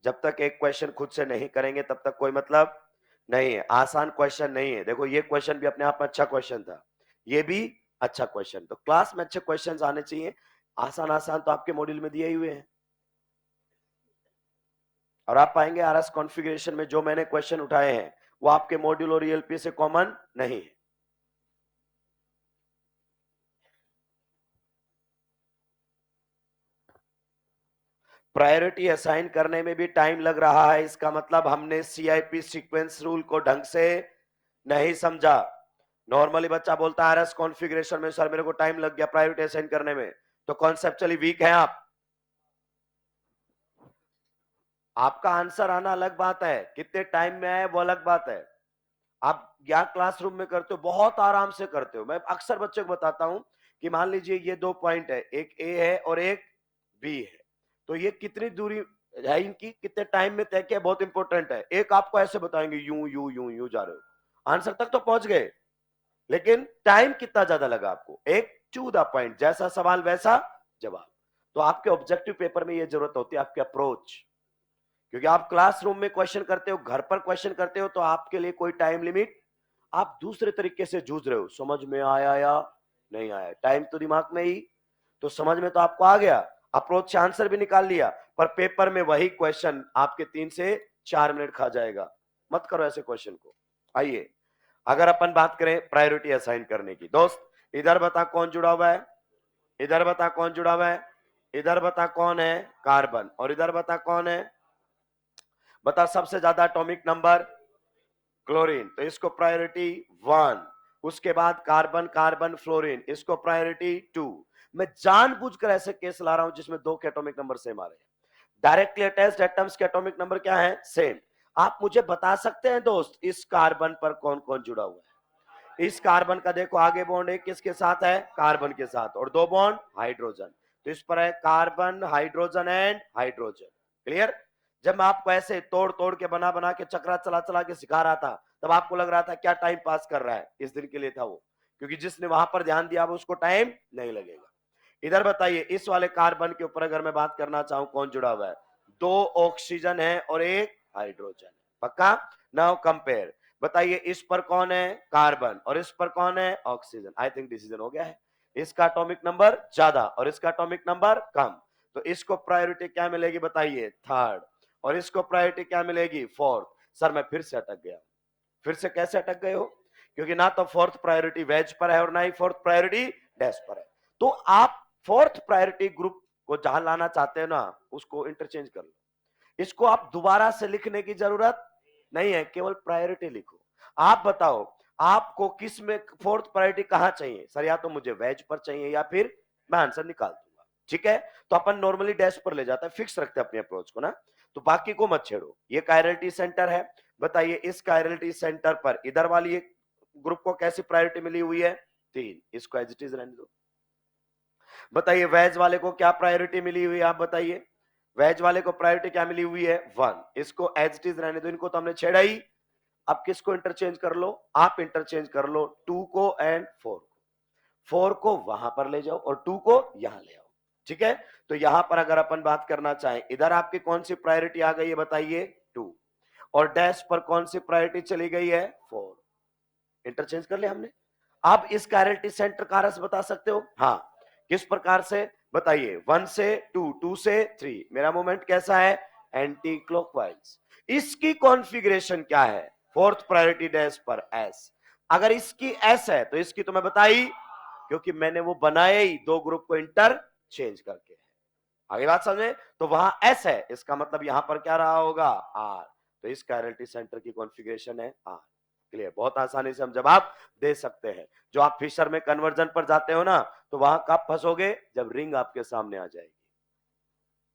A: जब तक एक क्वेश्चन खुद से नहीं करेंगे तब तक कोई मतलब नहीं है। आसान क्वेश्चन नहीं है। देखो ये क्वेश्चन भी अपने आप में अच्छा क्वेश्चन था, ये भी अच्छा क्वेश्चन। तो क्लास में अच्छे क्वेश्चंस आने चाहिए। आसान आसान तो आपके मॉड्यूल में दिए हुए हैं और आप पाएंगे आरएस कॉन्फ़िगरेशन में जो मैंने क्वेश्चन उठाए हैं वो आपके मॉड्यूल और ईएलपी से कॉमन नहीं है। प्रायोरिटी असाइन करने में भी टाइम लग रहा है, इसका मतलब हमने सीआईपी सीक्वेंस रूल को ढंग से नहीं समझा। नॉर्मली बच्चा बोलता है आरएस कॉन्फ़िगरेशन में सर मेरे को टाइम लग गया प्रायोरिटी असाइन करने में, तो कॉन्सेप्चुअली वीक है आप। आपका आंसर आना अलग बात है, कितने टाइम में आए वो अलग बात है। आप या क्लासरूम में करते हो बहुत आराम से करते हो। मैं अक्सर बच्चे को बताता हूं कि मान लीजिए ये दो पॉइंट है, एक ए है और एक बी है, तो ये कितनी दूरी है इनकी, कितने टाइम में तय किया, बहुत इंपॉर्टेंट है। एक आपको ऐसे बताएंगे यूं यूं यूं यूं जा रहे हो, आंसर तक तो पहुंच गए लेकिन टाइम कितना ज्यादा लगा आपको। एक टू द पॉइंट, जैसा सवाल वैसा जवाब। तो आपके ऑब्जेक्टिव पेपर में ये जरूरत होती है आपके अप्रोच, क्योंकि आप क्लासरूम में क्वेश्चन करते हो, घर पर क्वेश्चन करते हो, तो आपके लिए कोई टाइम लिमिट, आप दूसरे तरीके से जूझ रहे हो। समझ में आया या नहीं आया, टाइम तो दिमाग में ही, तो समझ में तो आपको आ गया, अप्रोच से आंसर भी निकाल लिया, पर पेपर में वही क्वेश्चन आपके 3 से 4 मिनट खा जाएगा। मत करो ऐसे क्वेश्चन को। आइए अगर अपन बात करें प्रायोरिटी असाइन करने की, दोस्त इधर बता कौन जुड़ा हुआ है, इधर बता कौन जुड़ा हुआ है, इधर बता कौन है कार्बन, और इधर बता कौन है, बता सबसे ज्यादा एटॉमिक नंबर क्लोरीन, तो इसको प्रायोरिटी 1। उसके बाद कार्बन कार्बन फ्लोरीन, इसको प्रायोरिटी 2। मैं जानबूझकर ऐसे केस ला रहा हूं जिसमें दो के एटॉमिक नंबर सेम आ रहे हैं। डायरेक्टली अटैच्ड एटम्स के एटॉमिक नंबर क्या है, सेम। आप मुझे बता सकते हैं दोस्त इस कार्बन पर कौन कौन जुड़ा हुआ है। इस कार्बन का देखो आगे बॉन्ड एक किसके साथ है, कार्बन के साथ, और दो बॉन्ड हाइड्रोजन, तो इस पर है carbon hydrogen and hydrogen. Clear. जब मैं आपको ऐसे तोड़ तोड़ के बना बना के चक्रा चला चला के सिखा रहा था तब आपको लग रहा था क्या टाइम पास कर रहा है, इस दिन के लिए था वो, क्योंकि जिसने वहां पर ध्यान दिया वो उसको टाइम नहीं लगेगा। इधर बताइए इस वाले कार्बन के ऊपर अगर मैं बात करना चाहूं कौन जुड़ा हुआ है, दो ऑक्सीजन है और एक हाइड्रोजन है, पक्का। नाउ कंपेयर, बताइए इस पर कौन है कार्बन और इस पर कौन है ऑक्सीजन। आई थिंक डिसीजन हो गया है, इसका एटॉमिक नंबर ज्यादा और इसका एटॉमिक नंबर कम, तो इसको प्रायोरिटी क्या मिलेगी बताइए, थर्ड, और इसको प्रायोरिटी क्या मिलेगी, फोर्थ। सर मैं फिर से अटक गया, फिर से कैसे अटक गए हो, क्योंकि ना तो फोर्थ प्रायोरिटी वेज पर है और ना ही फोर्थ प्रायोरिटी डैश पर है। तो आप फोर्थ प्रायोरिटी ग्रुप को जहां लाना चाहते हैं ना उसको इंटरचेंज कर लो, इसको आप दोबारा से लिखने की जरूरत नहीं है, केवल प्रायोरिटी लिखो। आप बताओ आपको किस में फोर्थ प्रायोरिटी कहां चाहिए, सर या तो मुझे वेज पर चाहिए या फिर मैं आंसर निकाल दूंगा, ठीक है। तो अपन नॉर्मली डैश पर ले जाते हैं, फिक्स रखते हैं अपने अप्रोच को ना, तो बाकी को मत छेड़ो। ये कायरलिटी सेंटर है, बताइए इस कायरलिटी सेंटर पर इधर वाली ग्रुप को कैसी प्रायोरिटी मिली हुई है, 3, इसको एज इट इज रहने दो। बताइए वेज वाले को क्या प्रायोरिटी मिली हुई है, आप बताइए वेज वाले को प्रायोरिटी क्या मिली हुई है, 1, इसको एज इट इज रहने दो, इनको तो हमने छेड़ा ही। अब किसको इंटरचेंज कर लो, आप इंटरचेंज कर लो 2 को एंड 4 को। 4 को वहां पर ले जाओ और 2 को यहां ले आओ, ठीक है। तो यहां पर अगर अपन बात करना चाहें, इधर आपकी कौन सी प्रायोरिटी आ गई है बताइए, 2, और डैश पर कौन सी प्रायोरिटी चली गई है, 4। इंटरचेंज कर लिया हमने। आप इस कैरेलिटी सेंटर का रस बता सकते हो, हाँ, किस प्रकार से बताइए, 1 से 2, 2 से 3, मेरा मोमेंट कैसा है, एंटी क्लॉकवाइज। इसकी कॉन्फ़िगरेशन क्या है, फोर्थ प्रायोरिटी डैश पर एस। अगर इसकी एस है तो इसकी तो मैं बताई, क्योंकि मैंने वो बनाया ही दो ग्रुप को इंटरचेंज करके। आगे बात समझे, तो वहां एस है, इसका मतलब यहां पर क्या रहा होगा, आर। तो इस कैरेलिटी सेंटर की कॉन्फ़िगरेशन है आर। क्लियर, बहुत आसानी से हम जवाब दे सकते हैं। जो आप फिशर में कन्वर्जन पर जाते हो ना, तो वहां कब फंसोगे, जब रिंग आपके सामने आ जाएगी।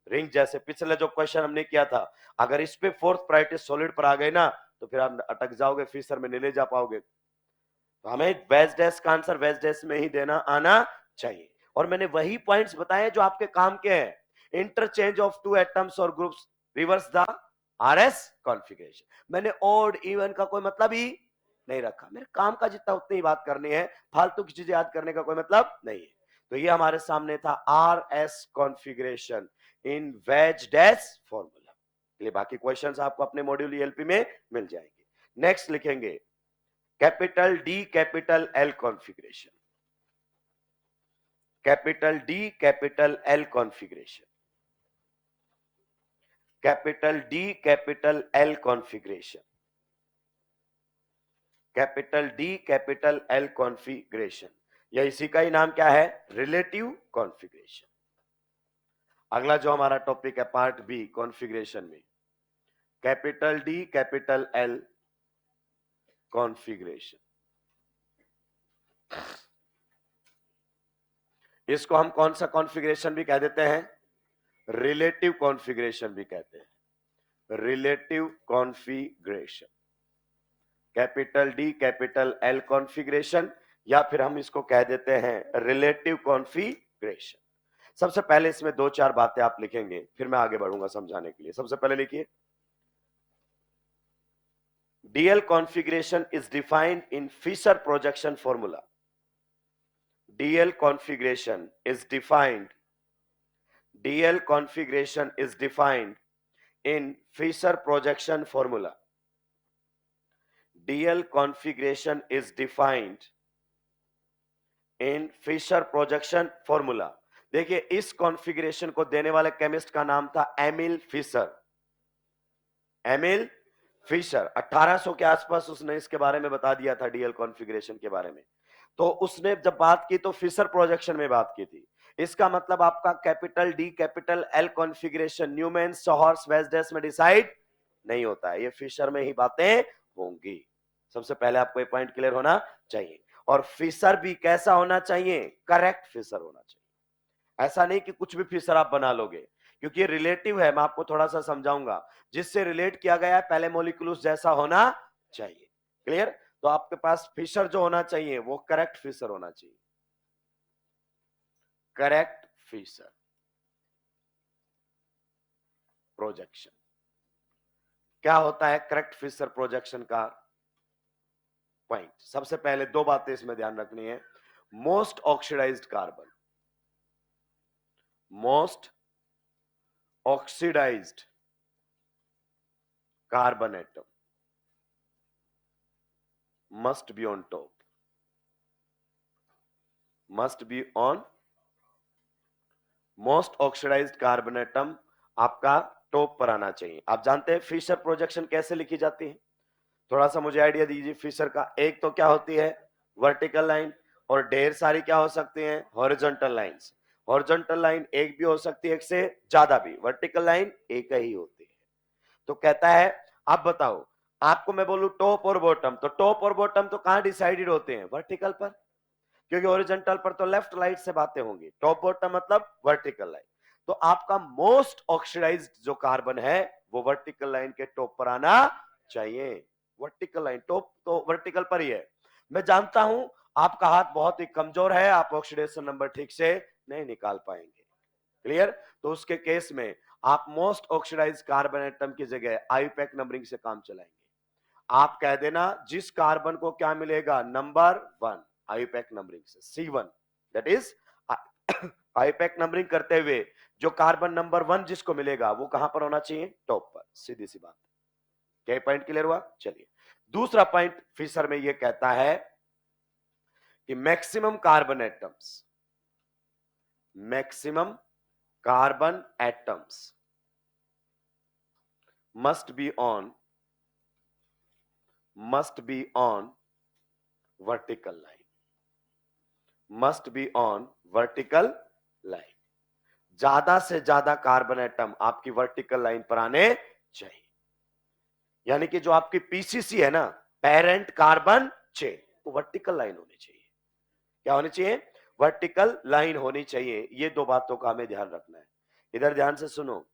A: रिंग जैसे पिछले जो क्वेश्चन हमने किया था, अगर इस पे फोर्थ प्रायोरिटी सॉलिड पर आ गए ना, तो फिर आप अटक जाओगे, फिशर में नहीं ले जा पाओगे। तो हमें वेज डैश का आंसर वेज डैश में ही देना आना चाहिए। और मैंने वही पॉइंट्स बताए जो आपके काम के हैं, इंटरचेंज ऑफ टू एटम्स और groups reverse the RS configuration. मैंने ऑड इवन का कोई मतलब ही नहीं रखा, मेरे काम का जितना उतनी ही बात करनी है, फालतू की चीजें याद करने का कोई मतलब नहीं है। तो ये हमारे सामने था आर एस कॉन्फ़िगरेशन इन वेज डैश फॉर्मूला। ये बाकी क्वेश्चंस आपको अपने मॉड्यूल ईएलपी में मिल जाएंगे। नेक्स्ट लिखेंगे capital D capital L configuration, capital D capital L configuration, capital D capital L configuration, capital D capital L configuration, या इसी का ही नाम क्या है, रिलेटिव कॉन्फ़िगरेशन। अगला जो हमारा टॉपिक है पार्ट बी कॉन्फ़िगरेशन में, capital D capital L configuration. इसको हम कौन सा कॉन्फ़िगरेशन भी कह देते हैं, रिलेटिव कॉन्फ़िगरेशन भी कहते हैं, relative configuration, capital D capital L configuration, या फिर हम इसको कह देते हैं रिलेटिव कॉन्फ़िगरेशन। सबसे पहले इसमें दो चार बातें आप लिखेंगे, फिर मैं आगे बढ़ूंगा समझाने के लिए। सबसे पहले लिखिए, DL configuration is defined in Fischer projection formula. DL configuration is defined, DL configuration is defined in Fisher projection formula. DL configuration is defined in Fisher projection formula. देखिए इस कॉन्फ़िगरेशन को देने वाले केमिस्ट का नाम था एमिल फिशर। एमिल फिशर 1800 के आसपास उसने इसके बारे में बता दिया था, डीएल कॉन्फ़िगरेशन के बारे में। तो उसने जब बात की तो फिशर प्रोजेक्शन में बात की थी। इसका मतलब आपका capital D capital L configuration Newman sawhorse wedges में डिसाइड नहीं होता है, ये फिशर में ही बातें होंगी। सबसे पहले आपको ये पॉइंट क्लियर होना चाहिए। और फिशर भी कैसा होना चाहिए, करेक्ट फिशर होना चाहिए। ऐसा नहीं कि कुछ भी फिशर आप बना लोगे, क्योंकि ये रिलेटिव है, मैं आपको थोड़ा सा समझाऊंगा। जिससे रिलेट किया गया है पहले मॉलिक्यूल्स जैसा होना चाहिए। क्लियर, तो आपके पास फिशर जो होना चाहिए वो करेक्ट फिशर होना चाहिए, करेक्ट फिशर प्रोजेक्शन। क्या होता है करेक्ट फिशर प्रोजेक्शन का पॉइंट, सबसे पहले दो बातें इसमें ध्यान रखनी है। Most oxidised carbon, most oxidised carbon atom must be on top, must be on, most oxidised carbon atom आपका टॉप पर आना चाहिए। आप जानते हैं फिशर प्रोजेक्शन कैसे लिखी जाती है, थोड़ा सा मुझे आइडिया दीजिए फिशर का। एक तो क्या होती है, वर्टिकल लाइन, और ढेर सारी क्या हो सकती हैं, हॉरिजॉन्टल लाइंस। हॉरिजॉन्टल लाइन एक भी हो सकती है, एक से ज्यादा भी, वर्टिकल लाइन एक ही होती है। तो कहता है आप बताओ, आपको मैं बोलूं टॉप और बॉटम, तो टॉप और बॉटम तो कहां डिसाइडेड होते हैं, वर्टिकल पर, क्योंकि हॉरिजॉन्टल पर तो लेफ्ट राइट से बातें होंगी, टॉप बॉटम मतलब वर्टिकल लाइन। तो आपका मोस्ट ऑक्सीडाइज्ड जो कार्बन है वो वर्टिकल लाइन के टॉप पर आना चाहिए। वर्टिकल लाइन टॉप तो वर्टिकल पर ही है। मैं जानता हूं आपका हाथ बहुत ही कमजोर है, आप ऑक्सीडेशन नंबर ठीक से नहीं निकाल पाएंगे। क्लियर, तो उसके केस में आप मोस्ट ऑक्सीडाइज्ड कार्बन एटम की जगह आईपैक नंबरिंग से काम चलाएंगे। आप कह देना जिस कार्बन को क्या मिलेगा, नंबर 1, आईपैक नंबरिंग से C1। That is IUPAC numbering करते हुए जो कार्बन नंबर 1 जिसको मिलेगा वो कहां पर होना चाहिए? टॉप पर। सीधी सी बात। क्या पॉइंट क्लियर हुआ? चलिए, दूसरा पॉइंट फिशर में ये कहता है कि maximum carbon atoms must be on vertical line, must be on vertical line। ज्यादा से ज्यादा कार्बन एटम आपकी वर्टिकल लाइन पर आने चाहिए, यानी कि जो आपकी पीसीसी है ना, पेरेंट कार्बन चेन, वो वर्टिकल लाइन होनी चाहिए। क्या होनी चाहिए? वर्टिकल लाइन होनी चाहिए। ये दो बातों का हमें ध्यान रखना है। इधर ध्यान से सुनो,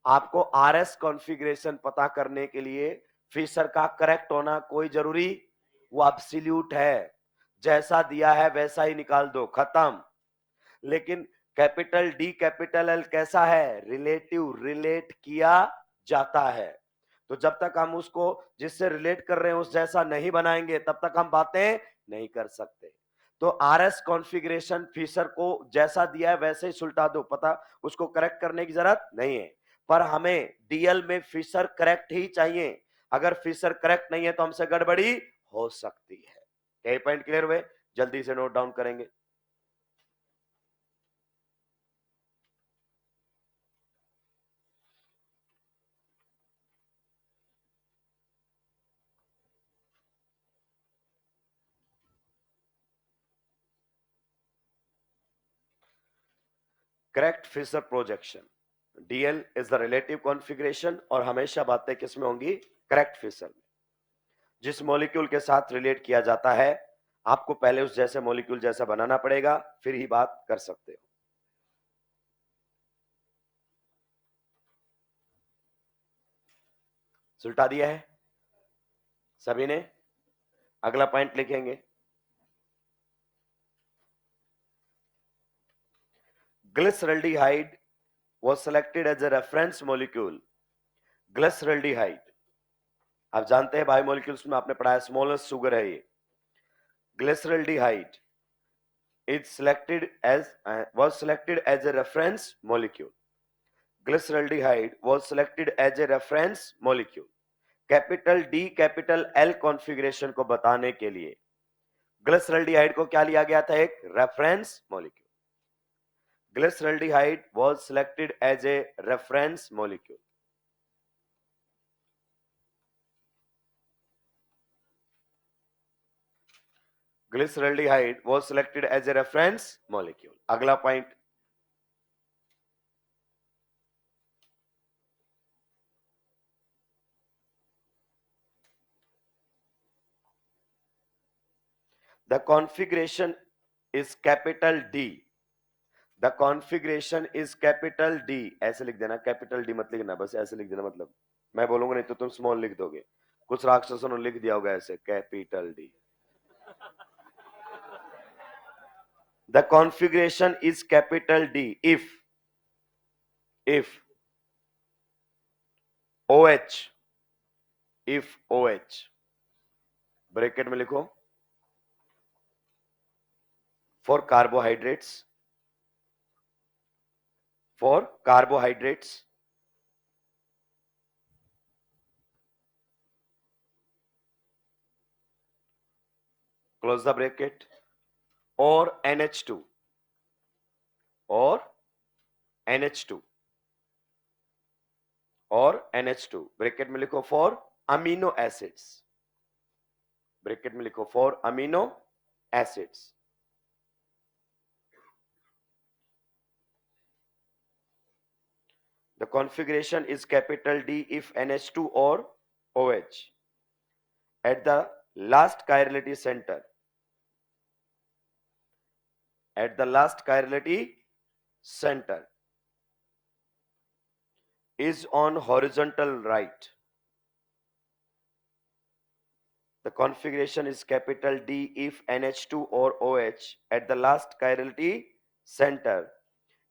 A: आपको आरएस कॉन्फ़िगरेशन पता करने के लिए फिशर का करेक्ट होना कोई जरूरी, वो एब्सोल्यूट है। जैसा दिया है वैसा ही निकाल दो, खत्म। लेकिन कैपिटल डी कैपिटल एल कैसा है? रिलेटिव, रिलेट किया जाता है। तो जब तक हम उसको जिससे रिलेट कर रहे हैं उस जैसा नहीं बनाएंगे तब तक हम बातें नहीं कर सकते। तो आरएस कॉन्फ़िगरेशन फिशर को जैसा दिया है वैसे ही सुलटा दो, पता उसको करेक्ट करने की जरूरत नहीं है। पर हमें डीएल में फिशर करेक्ट ही चाहिए। अगर फिशर करेक्ट नहीं है तो हमसे गड़बड़ी हो सकती है। कई पॉइंट क्लियर हुए? जल्दी से नोट डाउन करेंगे। Correct Fisher projection, DL is the relative configuration, और हमेशा बातें किस में होंगी? करेक्ट फिशर में। जिस मॉलिक्यूल के साथ रिलेट किया जाता है आपको पहले उस जैसे मॉलिक्यूल जैसा बनाना पड़ेगा, फिर ही बात कर सकते हो। सुलटा दिया है सभी ने? अगला पॉइंट लिखेंगे, glyceraldehyde was selected as a reference molecule। Glyceraldehyde आप जानते हैं बायोमोलिक्यूल्स में आपने पढ़ा है, स्मॉलेस्ट शुगर है ये। Glyceraldehyde is selected as was selected as a reference molecule। Glyceraldehyde was selected as a reference molecule। Capital D capital L configuration को बताने के लिए ग्लिसरल्डिहाइड को क्या लिया गया था? एक reference molecule. Glyceraldehyde was selected as a reference molecule। Glyceraldehyde was selected as a reference molecule। अगला point, the configuration is capital D। The configuration is capital D। ऐसे लिख देना, कैपिटल डी मत लिखना, बस ऐसे लिख देना। मतलब मैं बोलूंगा नहीं तो तुम स्मॉल लिख दोगे। कुछ राक्षसों ने लिख दिया होगा ऐसे, capital D. The configuration is capital D if OH, if OH bracket में लिखो for carbohydrates, for carbohydrates, close the bracket, or NH2, or NH2, और NH2 ब्रैकेट में लिखो for amino acids, ब्रैकेट में लिखो for amino acids। The configuration is capital D if NH2 or OH at the last chirality center, at the last chirality center is on horizontal right। The configuration is capital D if NH2 or OH at the last chirality center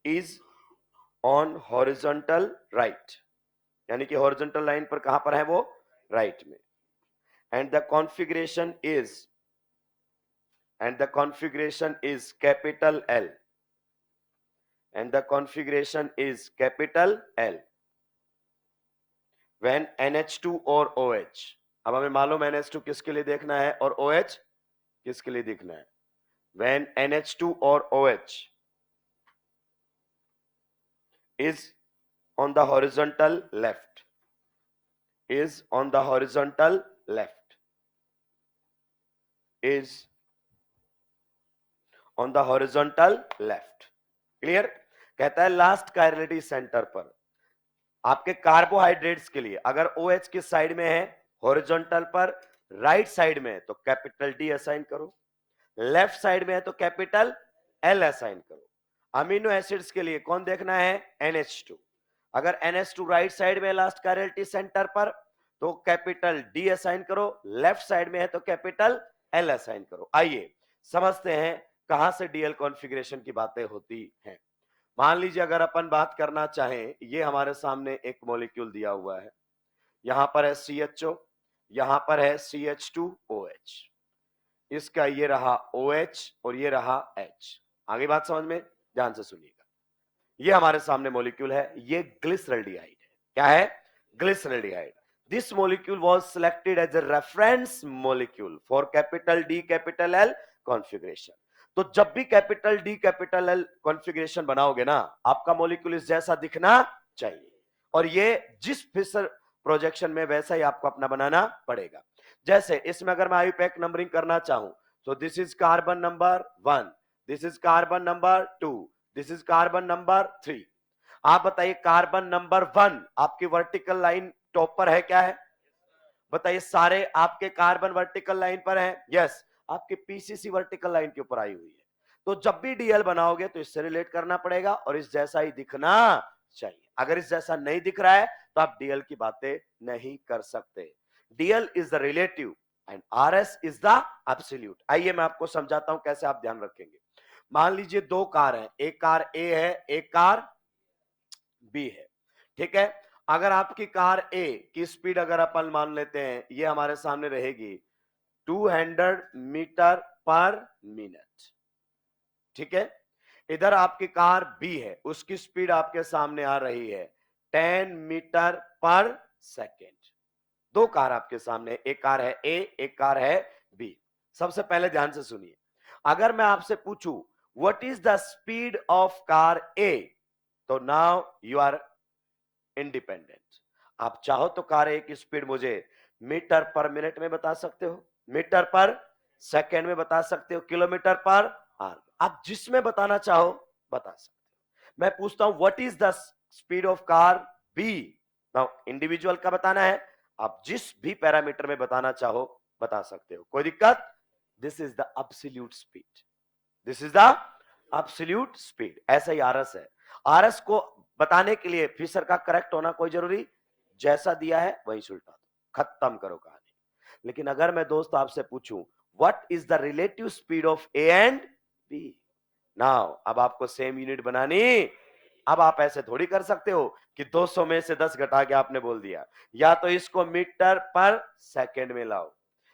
A: is on horizontal right। यानी कि horizontal line पर कहां पर है वो? right में। And the configuration is and the configuration is capital L, and the configuration is capital L, when NH2 और OH, अब हमें मालूम NH2 किसके लिए देखना है और OH किसके लिए देखना है, when NH2 और OH is on the horizontal left, is on the horizontal left, is on the horizontal left. Clear? कहता है लास्ट कायरलिटी सेंटर पर आपके कार्बोहाइड्रेट्स के लिए अगर OH किस साइड में है, हॉरिजॉन्टल पर, राइट साइड में है तो कैपिटल D असाइन करो, लेफ्ट साइड में है तो कैपिटल L असाइन करो. अमीनो एसिड्स के लिए कौन देखना है, NH2. अगर NH2 राइट साइड में लास्ट कायरलिटी सेंटर पर तो कैपिटल D असाइन करो, लेफ्ट साइड में है तो कैपिटल L असाइन करो. आइए समझते हैं कहां से डीएल कॉन्फ़िगरेशन की बातें होती हैं. मान लीजिए अगर अपन बात करना चाहें, ये हमारे सामने एक मॉलिक्यूल दिया हुआ है, यहां पर है CHO, यहां पर है CH2OH, इसका ये रहा OH और ये रहा H. आगे बात समझ में, ध्यान से सुनिएगा. ये हमारे सामने मॉलिक्यूल है, ये ग्लिसरल्डिहाइड है. क्या है, glyceraldehyde. This molecule was selected as a reference molecule for capital D capital L configuration. तो जब भी capital D capital L configuration बनाओगे ना, आपका मॉलिक्यूल इस जैसा दिखना चाहिए, और ये जिस फिशर प्रोजेक्शन में वैसा ही आपको अपना बनाना पड़ेगा. जैसे इसमें अगर मैं आईयूपैक नंबरिंग करना चाहूं तो this is carbon number 1, this is carbon number 2, this is carbon number 3. आप बताइए कार्बन नंबर 1 आपकी वर्टिकल लाइन टॉप पर है, क्या है, बताइए. सारे आपके कार्बन वर्टिकल लाइन पर है, यस. आपके पीसीसी वर्टिकल लाइन के ऊपर आई हुई है. तो जब भी डीएल बनाओगे तो इससे रिलेट करना पड़ेगा और इस जैसा ही दिखना चाहिए. अगर इस जैसा नहीं दिख रहा है तो आप डीएल की बातें नहीं कर सकते. DL is the relative and RS is the absolute. आइए मैं आपको समझाता हूं कैसे आप ध्यान रखेंगे. मान लीजिए दो कार हैं, एक कार ए है, एक कार बी है. ठीक है. अगर आपकी कार ए की स्पीड अगर अपन मान लेते हैं ये हमारे सामने रहेगी 200 मीटर पर मिनट. ठीक है. इधर आपकी कार बी है, उसकी स्पीड आपके सामने आ रही है 10 मीटर पर सेकेंड. दो कार आपके सामने, एक कार है ए, एक कार है बी. सबसे पहले ध्यान से सुनिए, अगर मैं आपसे पूछूं what is the speed of car A, तो नाउ यू आर इंडिपेंडेंट. आप चाहो तो कार ए की स्पीड मुझे मीटर पर मिनट में बता सकते हो, मीटर पर सेकेंड में बता सकते हो, किलोमीटर पर आवर, आप जिसमें बताना चाहो बता सकते हो. मैं पूछता हूं what is the speed of car B, now individual का बताना है, आप जिस भी पैरामीटर में बताना चाहो बता सकते हो, कोई दिक्कत. This is the absolute speed, this is the absolute speed. ऐसा ही आरएस है. आरएस को बताने के लिए फिशर का करेक्ट होना कोई जरूरी, जैसा दिया है वही सुलटा दो, खत्म करो कहानी. लेकिन अगर मैं दोस्त आपसे पूछूं what is the relative speed of A and B, now अब आपको सेम यूनिट बनानी. अब आप ऐसे थोड़ी कर सकते हो कि 200 में से 10 घटा के आपने बोल दिया, या तो इसको मीटर पर सेकंड में लाओ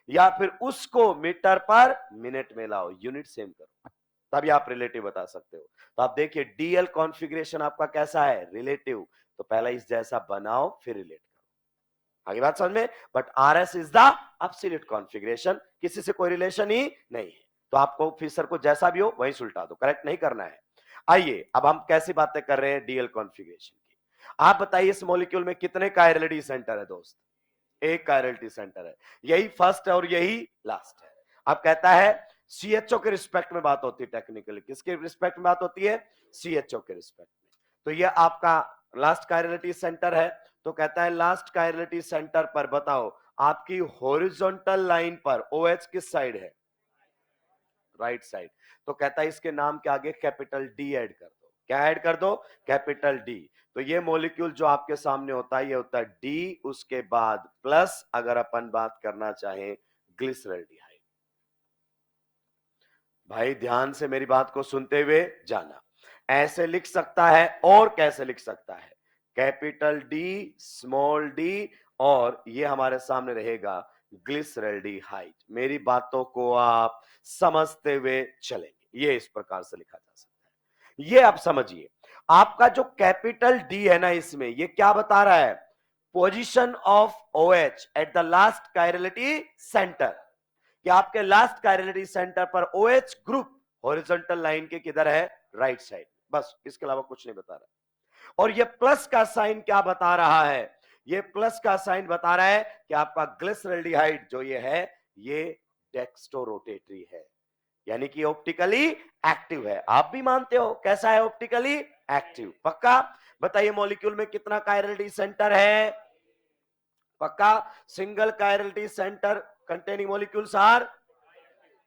A: या फिर उसको मीटर पर मिनट में लाओ, यूनिट सेम करो, तभी आप रिलेटिव बता सकते हो. तो आप देखिए डीएल कॉन्फ़िगरेशन आपका कैसा है, रिलेटिव. तो पहला इस जैसा बनाओ फिर रिलेट करो. आगे बात समझ में. But RS is the absolute configuration, किसी से कोई रिलेशन ही नहीं है. तो आपको फिशर को जैसा भी हो वही सुलटा दो, करेक्ट नहीं करना है. आइए अब हम कैसी बातें कर रहे हैं डीएल कॉन्फ़िगरेशन की. आप बताइए इस मॉलिक्यूल में कितने कायरलिटी सेंटर है दोस्त, एक कायरलिटी सेंटर है, यही फर्स्ट है और यही लास्ट है. अब कहता है सीएचओ के रिस्पेक्ट में बात होती है, टेक्निकली किसके रिस्पेक्ट में बात होती है, सीएचओ के रिस्पेक्ट में. तो ये आपका लास्ट कायरलिटी सेंटर है. तो कहता है लास्ट कायरलिटी सेंटर पर बताओ आपकी हॉरिजॉन्टल लाइन पर ओएच किस साइड है, राइट साइड. तो कहता है इसके नाम के आगे कैपिटल डी ऐड कर दो. क्या ऐड कर दो, कैपिटल डी. तो ये मॉलिक्यूल जो आपके सामने होता है ये होता है डी, उसके बाद प्लस अगर अपन बात करना चाहें ग्लिसरल्डिहाइड. भाई ध्यान से मेरी बात को सुनते हुए जाना. ऐसे लिख सकता है और कैसे लिख सकता है, कैपिटल डी स्मॉल डी, और ये हमारे सामने रहेगा ग्लिसरल्डिहाइड। मेरी बातों को आप समझते हुए चलेंगे, ये इस प्रकार से लिखा जा सकता है। ये आप समझिए, आपका जो कैपिटल डी है ना, इसमें ये क्या बता रहा है? Position of OH at the last chirality centre, कि आपके लास्ट कायरलिटी सेंटर पर OH ग्रुप हॉरिजॉन्टल लाइन के किधर है? Right side. बस इसके अलावा कुछ नहीं बता रहा। और ये प्लस का साइन क्या बता रहा है? ये प्लस का साइन बता रहा है कि आपका ग्लिसरल्डिहाइड जो ये है, ये डेक्स्ट्रोरोटेटरी है, यानी कि ऑप्टिकली एक्टिव है। आप भी मानते हो? कैसा है? Optically active. पक्का? बताइए मॉलिक्यूल में कितना कायरलिटी सेंटर है? पक्का? Single chirality centre containing molecules are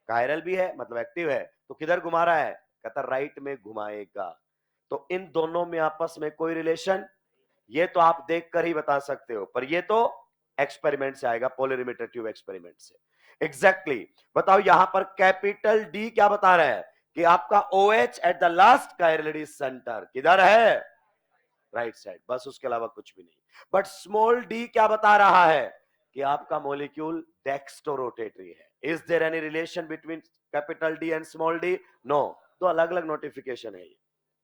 A: chiral भी है, मतलब एक्टिव है। तो किधर घुमा रहा है? कहता राइट में घुमाएगा। तो इन दोनों में आपस में कोई रिलेशन, ये तो आप देखकर ही बता सकते हो, पर ये तो एक्सपेरिमेंट से आएगा, पोलरिमीटर ट्यूब एक्सपेरिमेंट से। एग्जैक्टली बताओ, यहां पर कैपिटल डी क्या बता रहा है? कि आपका OH at the last chirality centre किधर है? Right side. बस उसके अलावा कुछ भी नहीं। बट स्मॉल डी क्या बता रहा है? कि आपका मॉलिक्यूल डेक्स्ट्रोरोटेटरी है। Is there any relation between capital D and small d? No, दो अलग अलग नोटिफिकेशन है ये।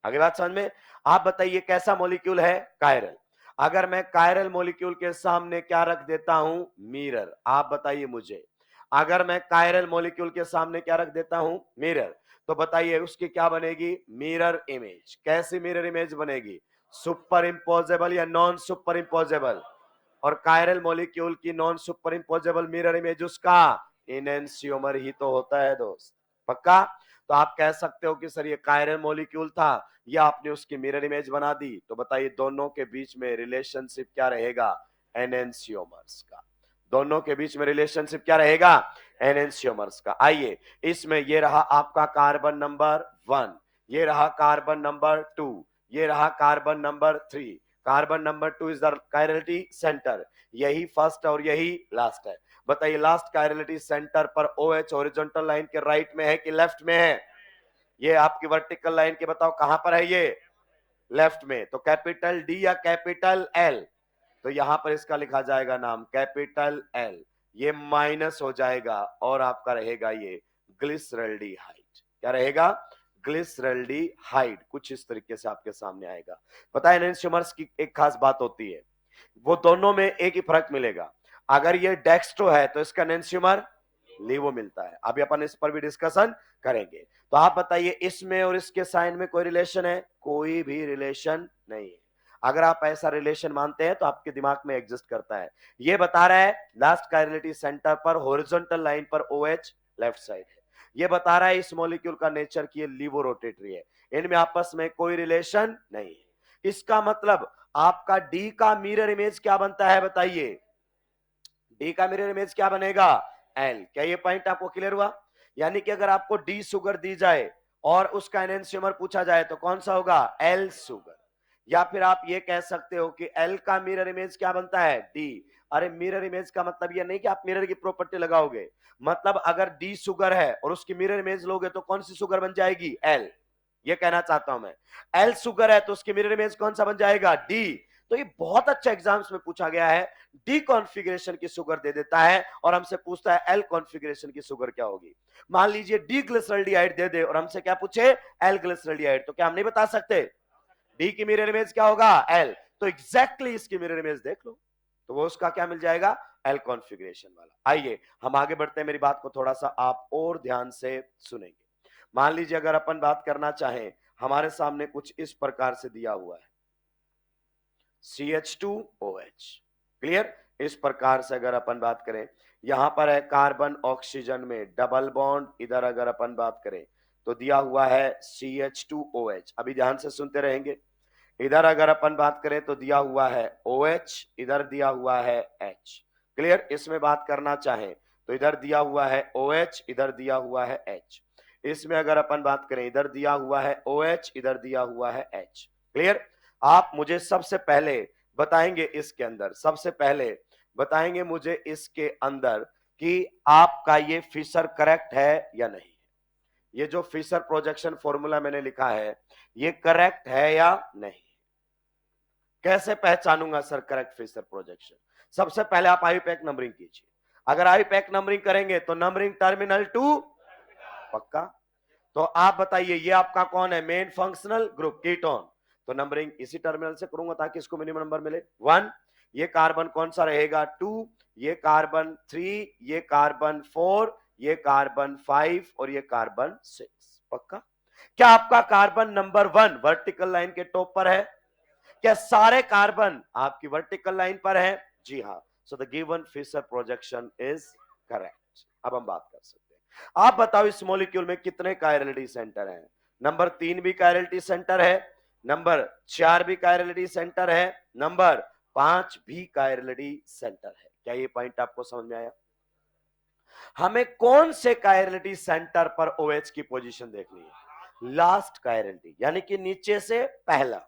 A: आगे बात समझ में? आप बताइए कैसा मॉलिक्यूल है? कायरल। अगर मैं कायरल मॉलिक्यूल के सामने क्या रख देता हूं? मिरर। आप बताइए मुझे, अगर मैं कायरल मॉलिक्यूल के सामने क्या रख देता हूं? मिरर। तो बताइए उसकी क्या बनेगी? Mirror image. कैसी मिरर इमेज बनेगी? सुपर इंपोजेबल या नॉन सुपर इंपोजेबल? और कायरल मॉलिक्यूल की नॉन सुपर इंपोजेबल मिरर इमेज उसका इनेंसियोमर ही तो होता है दोस्त। पक्का? तो आप कह सकते हो कि सर ये कायरल मॉलिक्यूल था, या आपने उसकी मिरर इमेज बना दी। तो बताइए दोनों के बीच में रिलेशनशिप क्या रहेगा? एनेंसियोमर्स का। दोनों के बीच में रिलेशनशिप क्या रहेगा? एनेंसियोमर्स का। आइए, इसमें ये रहा आपका कार्बन नंबर 1, ये रहा कार्बन नंबर 2, ये रहा carbon number 3। Carbon number 2 is the chirality centre, यही फर्स्ट और यही लास्ट है। बताइए लास्ट कायरलिटी सेंटर पर OH हॉरिजॉन्टल लाइन के राइट में है कि लेफ्ट में है? ये आपकी वर्टिकल लाइन के बताओ कहां पर है? ये लेफ्ट में। तो कैपिटल डी या कैपिटल एल? तो यहां पर इसका लिखा जाएगा नाम कैपिटल एल, ये माइनस हो जाएगा और आपका रहेगा ये ग्लिसरल्डिहाइड। क्या रहेगा? ग्लिसरल्डिहाइड। कुछ इस तरीके से आपके सामने आएगा। पता है एनेंशियोमर्स की एक खास बात होती है, वो दोनों में एक ही फर्क मिलेगा। अगर ये डेक्स्ट्रो है तो इसका एनेंशियोमर लीवो मिलता है। अभी अपन इस पर भी डिस्कशन करेंगे। तो आप बताइए इसमें और इसके साइन में कोई रिलेशन है? कोई भी रिलेशन नहीं है। अगर आप ऐसा रिलेशन मानते हैं तो आपके दिमाग में एग्जिस्ट करता है। ये बता रहा है लास्ट कायरलिटी सेंटर पर हॉरिजॉन्टल लाइन पर OH लेफ्ट साइड है। ये बता रहा है इस मॉलिक्यूल का नेचर की लीवो रोटेटरी है, इनमें आपस में कोई रिलेशन नहीं है। इसका मतलब आपका डी का मिरर इमेज क्या बनता है? बताइए डी का मिरर इमेज क्या बनेगा? एल। क्या ये पॉइंट आपको क्लियर हुआ? यानी कि अगर आपको डी शुगर दी जाए और उसका एनेंशियोमर पूछा जाए तो कौन सा होगा? L sugar. या फिर आप ये कह सकते हो कि एल का मिरर इमेज क्या बनता है? डी। अरे मिरर इमेज का मतलब ये नहीं कि आप मिरर की प्रॉपर्टी लगाओगे, मतलब अगर डी शुगर है और उसकी मिरर इमेज लोगे तो कौन सी शुगर बन जाएगी? एल। ये कहना चाहता हूं मैं। एल शुगर है तो उसकी मिरर इमेज कौन सा बन जाएगा? डी। तो ये बहुत अच्छा एग्जाम्स में पूछा गया है। डी कॉन्फ़िगरेशन की शुगर दे देता है और हमसे पूछता है एल कॉन्फ़िगरेशन की शुगर क्या होगी। मान लीजिए डी ग्लिसरल्डिहाइड दे दे और हमसे क्या पूछे? एल ग्लिसरल्डिहाइड, तो क्या हम नहीं बता सकते डी की मिरर इमेज क्या होगा? एल। तो एग्जैक्टली इसकी मिरर इमेज देख लो, तो वो उसका क्या मिल जाएगा? एल कॉन्फ़िगरेशन वाला। आइए हम आगे बढ़ते हैं, मेरी बात को थोड़ा सा आप और ध्यान से सुनेंगे। मान लीजिए अगर अपन बात करना चाहें, हमारे सामने कुछ इस प्रकार से दिया हुआ है CH2OH। क्लियर? इस प्रकार से अगर अपन बात करें, यहां पर है कार्बन ऑक्सीजन में डबल बॉन्ड, इधर अगर अपन बात करें तो दिया हुआ है CH2OH। अभी ध्यान से सुनते रहेंगे। इधर अगर अपन बात करें तो दिया हुआ है OH, इधर दिया हुआ है H। क्लियर? इसमें बात करना चाहें तो इधर दिया हुआ है OH, इधर दिया हुआ है H। इसमें अगर अपन बात करें, इधर दिया हुआ है OH, इधर दिया हुआ है H। क्लियर? आप मुझे सबसे पहले बताएंगे, इसके अंदर सबसे पहले बताएंगे मुझे इसके अंदर कि आपका ये फिशर करेक्ट है या नहीं। ये जो फिशर प्रोजेक्शन फॉर्मूला मैंने लिखा है ये करेक्ट है या नहीं? कैसे पहचानूंगा सर करेक्ट फिशर प्रोजेक्शन? सबसे पहले आप आईयूपैक नंबरिंग कीजिए। अगर आई पैक नंबरिंग करेंगे तो नंबरिंग टर्मिनल टू पक्का। तो आप बताइए ये आपका कौन है, मेन फंक्शनल ग्रुप कीटोन, तो नंबरिंग इसी टर्मिनल से करूंगा ताकि इसको मिनिमम नंबर मिले 1। ये कार्बन कौन सा रहेगा 2, ये कार्बन 3, ये कार्बन 4, ये कार्बन 5 और ये कार्बन 6। पक्का। क्या आपका कार्बन नंबर 1 वर्टिकल लाइन के टॉप पर है? क्या सारे कार्बन आपकी वर्टिकल लाइन पर है? जी हाँ। So the given Fisher projection is correct. अब हम बात कर सकते हैं। आप बताओ इस मॉलिक्यूल में कितने कायरलिटी सेंटर हैं? नंबर 3 भी कायरलिटी सेंटर है, नंबर 4 भी कायरलिटी सेंटर है, नंबर 5 भी कायरलिटी सेंटर है। क्या ये पॉइंट आपको समझ में आया? हमें कौन से कायरलिटी सेंटर पर OH की पोजीशन देखनी है? लास्ट कायरलिटी, यानी कि नीचे से पहला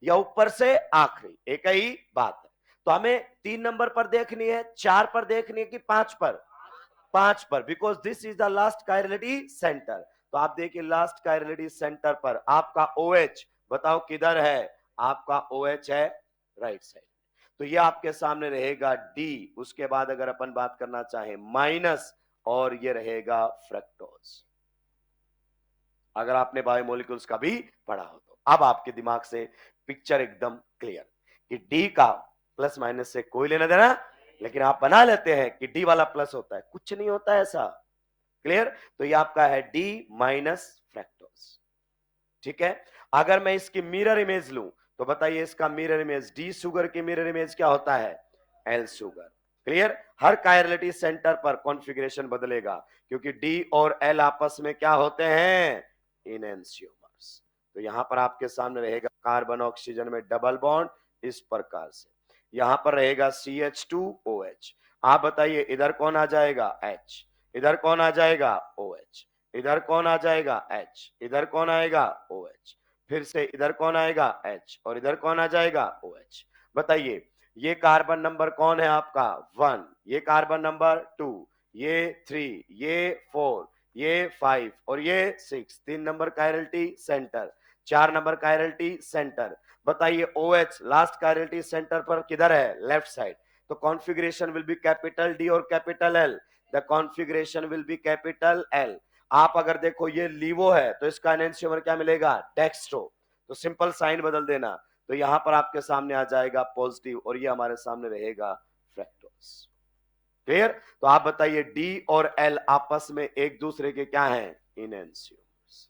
A: या ऊपर से आखिरी, एक ही बात है। तो हमें 3 नंबर पर देखनी है, 4 पर देखनी है कि 5 पर? 5 पर, because this is the last chirality centre. तो आप देखिए लास्ट कायरलिटी सेंटर पर आपका OH बताओ किधर है? आपका OH है राइट साइड। तो ये आपके सामने रहेगा डी। उसके बाद अगर अपन बात करना चाहें माइनस, और ये रहेगा फ्रक्टोज। अगर आपने बायोमोलिक्यूल्स का भी पढ़ा हो तो अब आपके दिमाग से पिक्चर एकदम क्लियर कि डी का प्लस माइनस से कोई लेना देना, लेकिन आप बना लेते हैं कि डी वाला प्लस होता है, कुछ नहीं होता है ऐसा। क्लियर? तो ये आपका है डी माइनस फ्रक्टोज। ठीक है। अगर मैं इसकी मिरर इमेज लूं तो बताइए इसका मिरर इमेज, डी शुगर की मिरर इमेज क्या होता है? L sugar. क्लियर? हर कायरलिटी सेंटर पर कॉन्फ़िगरेशन बदलेगा क्योंकि डी और एल आपस में क्या होते हैं? इनेंशियोमर्स। तो यहां पर आपके सामने रहेगा कार्बन ऑक्सीजन में डबल बॉन्ड इस प्रकार से, यहां पर रहेगा CH2OH। आप बताइए इधर कौन आ जाएगा? H। इधर कौन आ जाएगा? OH। इधर कौन आ जाएगा? H। इधर कौन आएगा? OH। फिर से इधर कौन आएगा? H। और इधर कौन आ जाएगा? OH। बताइए ये कार्बन नंबर कौन है आपका? 1, ये कार्बन नंबर 2, ये 3, ये 4, ये 5 और ये 6। 3 number chirality center, 4 number chirality center. बताइए OH लास्ट कायरलिटी सेंटर पर किधर है? Left side. तो configuration will be capital D और capital L. The configuration will be capital L. आप अगर देखो ये लीवो है तो इसका एनेंशियोमर क्या मिलेगा? डेक्स्ट्रो। तो सिंपल साइन बदल देना, तो यहां पर आपके सामने आ जाएगा पॉजिटिव और ये हमारे सामने रहेगा फ्रक्टोज। क्लियर? तो आप बताइए डी और एल आपस में एक दूसरे के क्या हैं? इनेंशियोमर्स।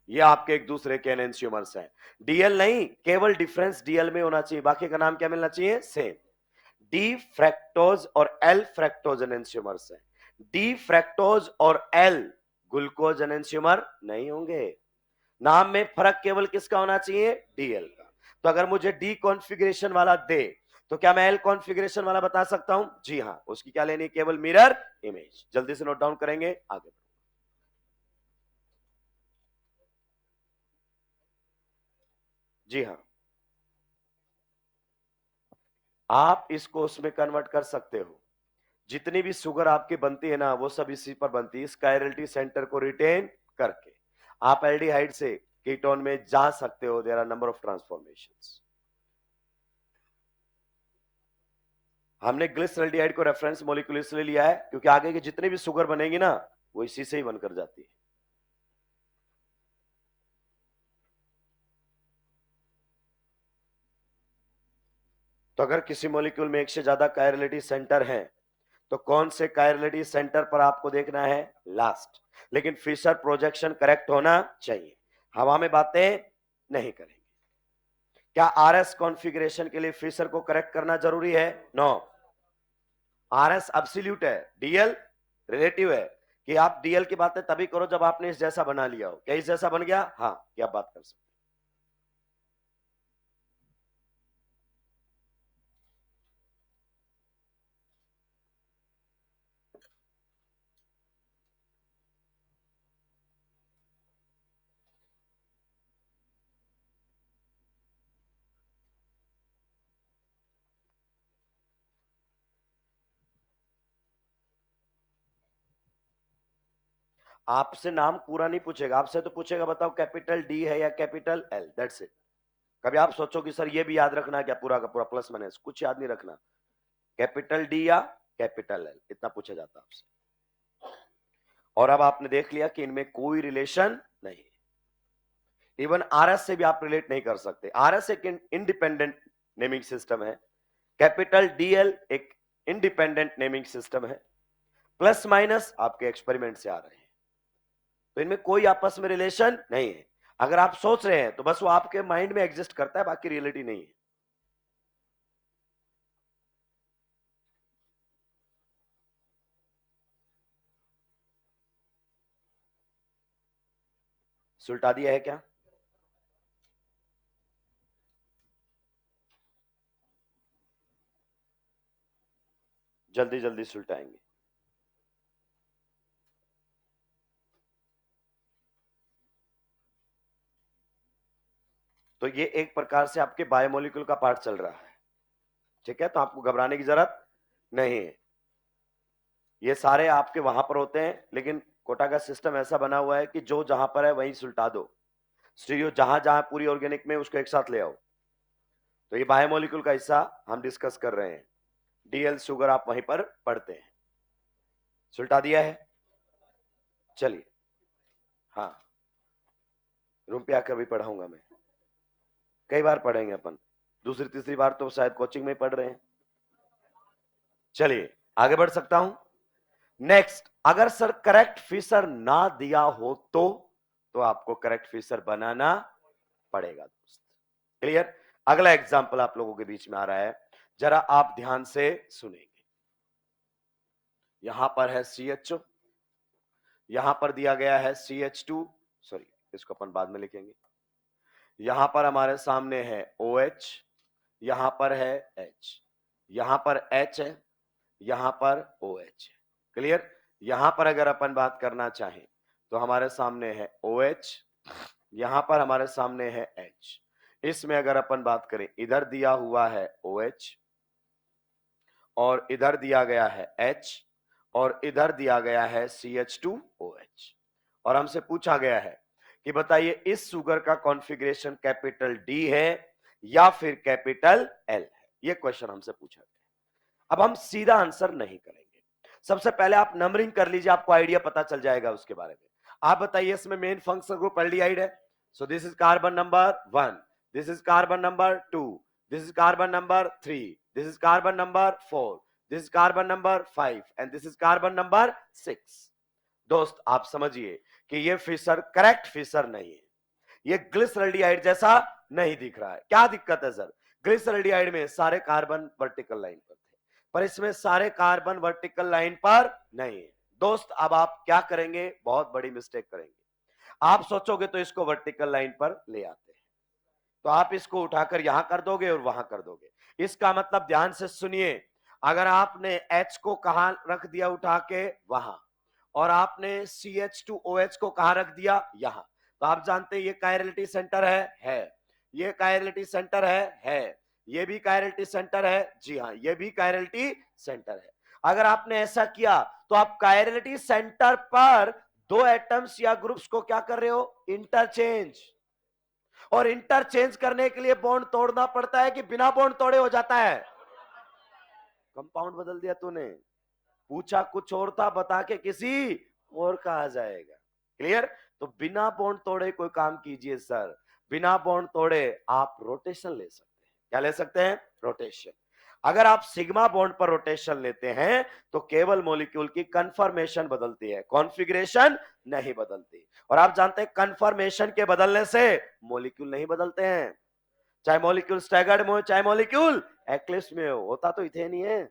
A: ये आपके एक दूसरे के एनेंशियोमर्स हैं। डीएल नहीं, केवल डिफरेंस डीएल में होना चाहिए, बाकी का नाम क्या मिलना चाहिए? सेम। डी फ्रक्टोज और एल फ्रक्टोज एनेंशियोमर्स हैं। डी फ्रक्टोज और एल ग्लूकोज एनेंशियोमर नहीं होंगे। नाम में फर्क केवल किसका होना चाहिए? डीएल का। तो अगर मुझे डी कॉन्फ़िगरेशन वाला दे तो क्या मैं एल कॉन्फ़िगरेशन वाला बता सकता हूं? जी हां। उसकी क्या लेनी? केवल मिरर इमेज। जल्दी से नोट डाउन करेंगे, आगे। जी हां, आप इसको उसमें कन्वर्ट कर सकते हो। जितनी भी शुगर आपकी बनती है ना वो सब इसी पर बनती है, इस कायरलिटी सेंटर को रिटेन करके। आप एल्डिहाइड से कीटोन में जा सकते हो। There are number of transformations. हमने ग्लिसरल्डिहाइड को रेफरेंस मॉलिक्यूल इसलिए लिया है क्योंकि आगे की जितनी भी शुगर बनेगी ना वो इसी से ही बनकर जाती है। तो अगर किसी मॉलिक्यूल में एक से ज्यादा कायरलिटी सेंटर है तो कौन से कायरलिटी सेंटर पर आपको देखना है? लास्ट। लेकिन फिशर प्रोजेक्शन करेक्ट होना चाहिए, हवा में बातें नहीं करेंगे। क्या आरएस कॉन्फ़िगरेशन के लिए फिशर को करेक्ट करना जरूरी है? नो। आरएस एब्सोल्यूट है, डीएल रिलेटिव है। कि आप डीएल की बातें तभी करो जब आपने इस जैसा बना लिया हो। क्या इस जैसा बन गया? हाँ, क्या बात कर सकते। आपसे नाम पूरा नहीं पूछेगा, आपसे तो पूछेगा बताओ कैपिटल डी है या कैपिटल एल, दैट्स इट। कभी आप सोचो कि सर ये भी याद रखना क्या पूरा का पूरा प्लस माइनस, कुछ याद नहीं रखना। कैपिटल डी या कैपिटल एल, इतना पूछा जाता है आपसे। और अब आपने देख लिया कि इनमें कोई रिलेशन नहीं, इवन आरएस से भी आप रिलेट नहीं कर सकते। आरएस एक इंडिपेंडेंट नेमिंग सिस्टम है, कैपिटल डीएल एक इंडिपेंडेंट नेमिंग सिस्टम है, प्लस माइनस आपके एक्सपेरिमेंट से आ रहे हैं, तो इनमें कोई आपस में रिलेशन नहीं है। अगर आप सोच रहे हैं तो बस वो आपके माइंड में एग्जिस्ट करता है, बाकी रियलिटी नहीं है। सुलटा दिया है क्या? जल्दी जल्दी सुलटाएंगे। तो ये एक प्रकार से आपके बायोमोलिक्यूल का पार्ट चल रहा है, ठीक है, तो आपको घबराने की जरूरत नहीं है। ये सारे आपके वहां पर होते हैं, लेकिन कोटा का सिस्टम ऐसा बना हुआ है कि जो जहां पर है वहीं सुलटा दो। स्टीरियो जहां जहां पूरी ऑर्गेनिक में उसको एक साथ ले आओ। तो ये बायोमोलिक्यूल का हिस्सा हम डिस्कस कर रहे हैं, डीएल शुगर आप वहीं पर पढ़ते हैं। सुलटा दिया है? चलिए, हाँ, रूम पे आकर भी पढ़ाऊंगा मैं, कई बार पढ़ेंगे अपन, दूसरी तीसरी बार तो शायद कोचिंग में पढ़ रहे हैं। चलिए आगे बढ़ सकता हूं। नेक्स्ट, अगर सर करेक्ट फिशर ना दिया हो तो आपको करेक्ट फिशर बनाना पड़ेगा दोस्त। क्लियर? अगला एग्जांपल आप लोगों के बीच में आ रहा है, जरा आप ध्यान से सुनेंगे। यहां पर है CHO, यहां पर दिया गया है CH2, सॉरी इसको अपन बाद में लिखेंगे। यहां पर हमारे सामने है OH, यहां पर है H, यहां पर H है, यहां पर OH है। क्लियर? यहां पर अगर अपन बात करना चाहें तो हमारे सामने है OH, यहां पर हमारे सामने है H। इसमें अगर अपन बात करें, इधर दिया हुआ है OH और इधर दिया गया है H और इधर दिया गया है CH2OH, और हमसे पूछा गया है कि बताइए इस शुगर का कॉन्फ़िगरेशन कैपिटल D है या फिर कैपिटल L है। यह क्वेश्चन हमसे पूछा गया। अब हम सीधा आंसर नहीं करेंगे, सबसे पहले आप नंबरिंग कर लीजिए, आपको आइडिया पता चल जाएगा उसके बारे में। आप बताइए इसमें मेन फंक्शनल ग्रुप एल्डिहाइड है, so this is carbon number 1, this is carbon number 2, this is carbon number 3, this is carbon number 4, this is carbon number 5 and this is carbon number 6। दोस्त आप समझिए कि ये फिशर करेक्ट फिशर नहीं है, ये ग्लिसरल्डिहाइड जैसा नहीं दिख रहा है। क्या दिक्कत है सर? ग्लिसरल्डिहाइड में सारे कार्बन वर्टिकल लाइन पर थे, पर इसमें सारे कार्बन वर्टिकल लाइन पर नहीं है। दोस्त अब आप क्या करेंगे? बहुत बड़ी मिस्टेक करेंगे। आप सोचोगे तो इसको वर्टिकल लाइन पर ले आते हैं, तो आप इसको उठाकर यहां कर दोगे और वहां कर दोगे। इसका मतलब ध्यान से सुनिए, अगर आपने H को कहां रख दिया उठा के? वहां, और आपने CH2OH को कहां रख दिया? यहां, तो आप जानते हैं ये कायरलिटी सेंटर है, ये कायरलिटी सेंटर है, ये भी कायरलिटी सेंटर है, जी हां, ये भी कायरलिटी सेंटर है। अगर आपने ऐसा किया तो आप कायरलिटी सेंटर पर दो एटम्स या ग्रुप्स को क्या कर रहे हो? इंटरचेंज। और इंटरचेंज करने के लिए बॉन्ड तोड़ना पड़ता है कि बिना बॉन्ड तोड़े हो जाता है? कंपाउंड बदल दिया तूने, पूछा कुछ और था, बता के किसी और का आ जाएगा। क्लियर? तो बिना बॉन्ड तोड़े कोई काम कीजिए सर, बिना बॉन्ड तोड़े आप रोटेशन ले सकते हैं। क्या ले सकते हैं? रोटेशन। अगर आप सिग्मा बॉन्ड पर रोटेशन लेते हैं तो केवल मॉलिक्यूल की कन्फर्मेशन बदलती है, कॉन्फ़िगरेशन नहीं बदलती। और आप जानते हैं कन्फर्मेशन के बदलने से मॉलिक्यूल नहीं बदलते हैं, चाहे मॉलिक्यूल स्टैगर्ड में हो चाहे मॉलिक्यूल एक्लिप्स में हो, होता तो इथेन ही है।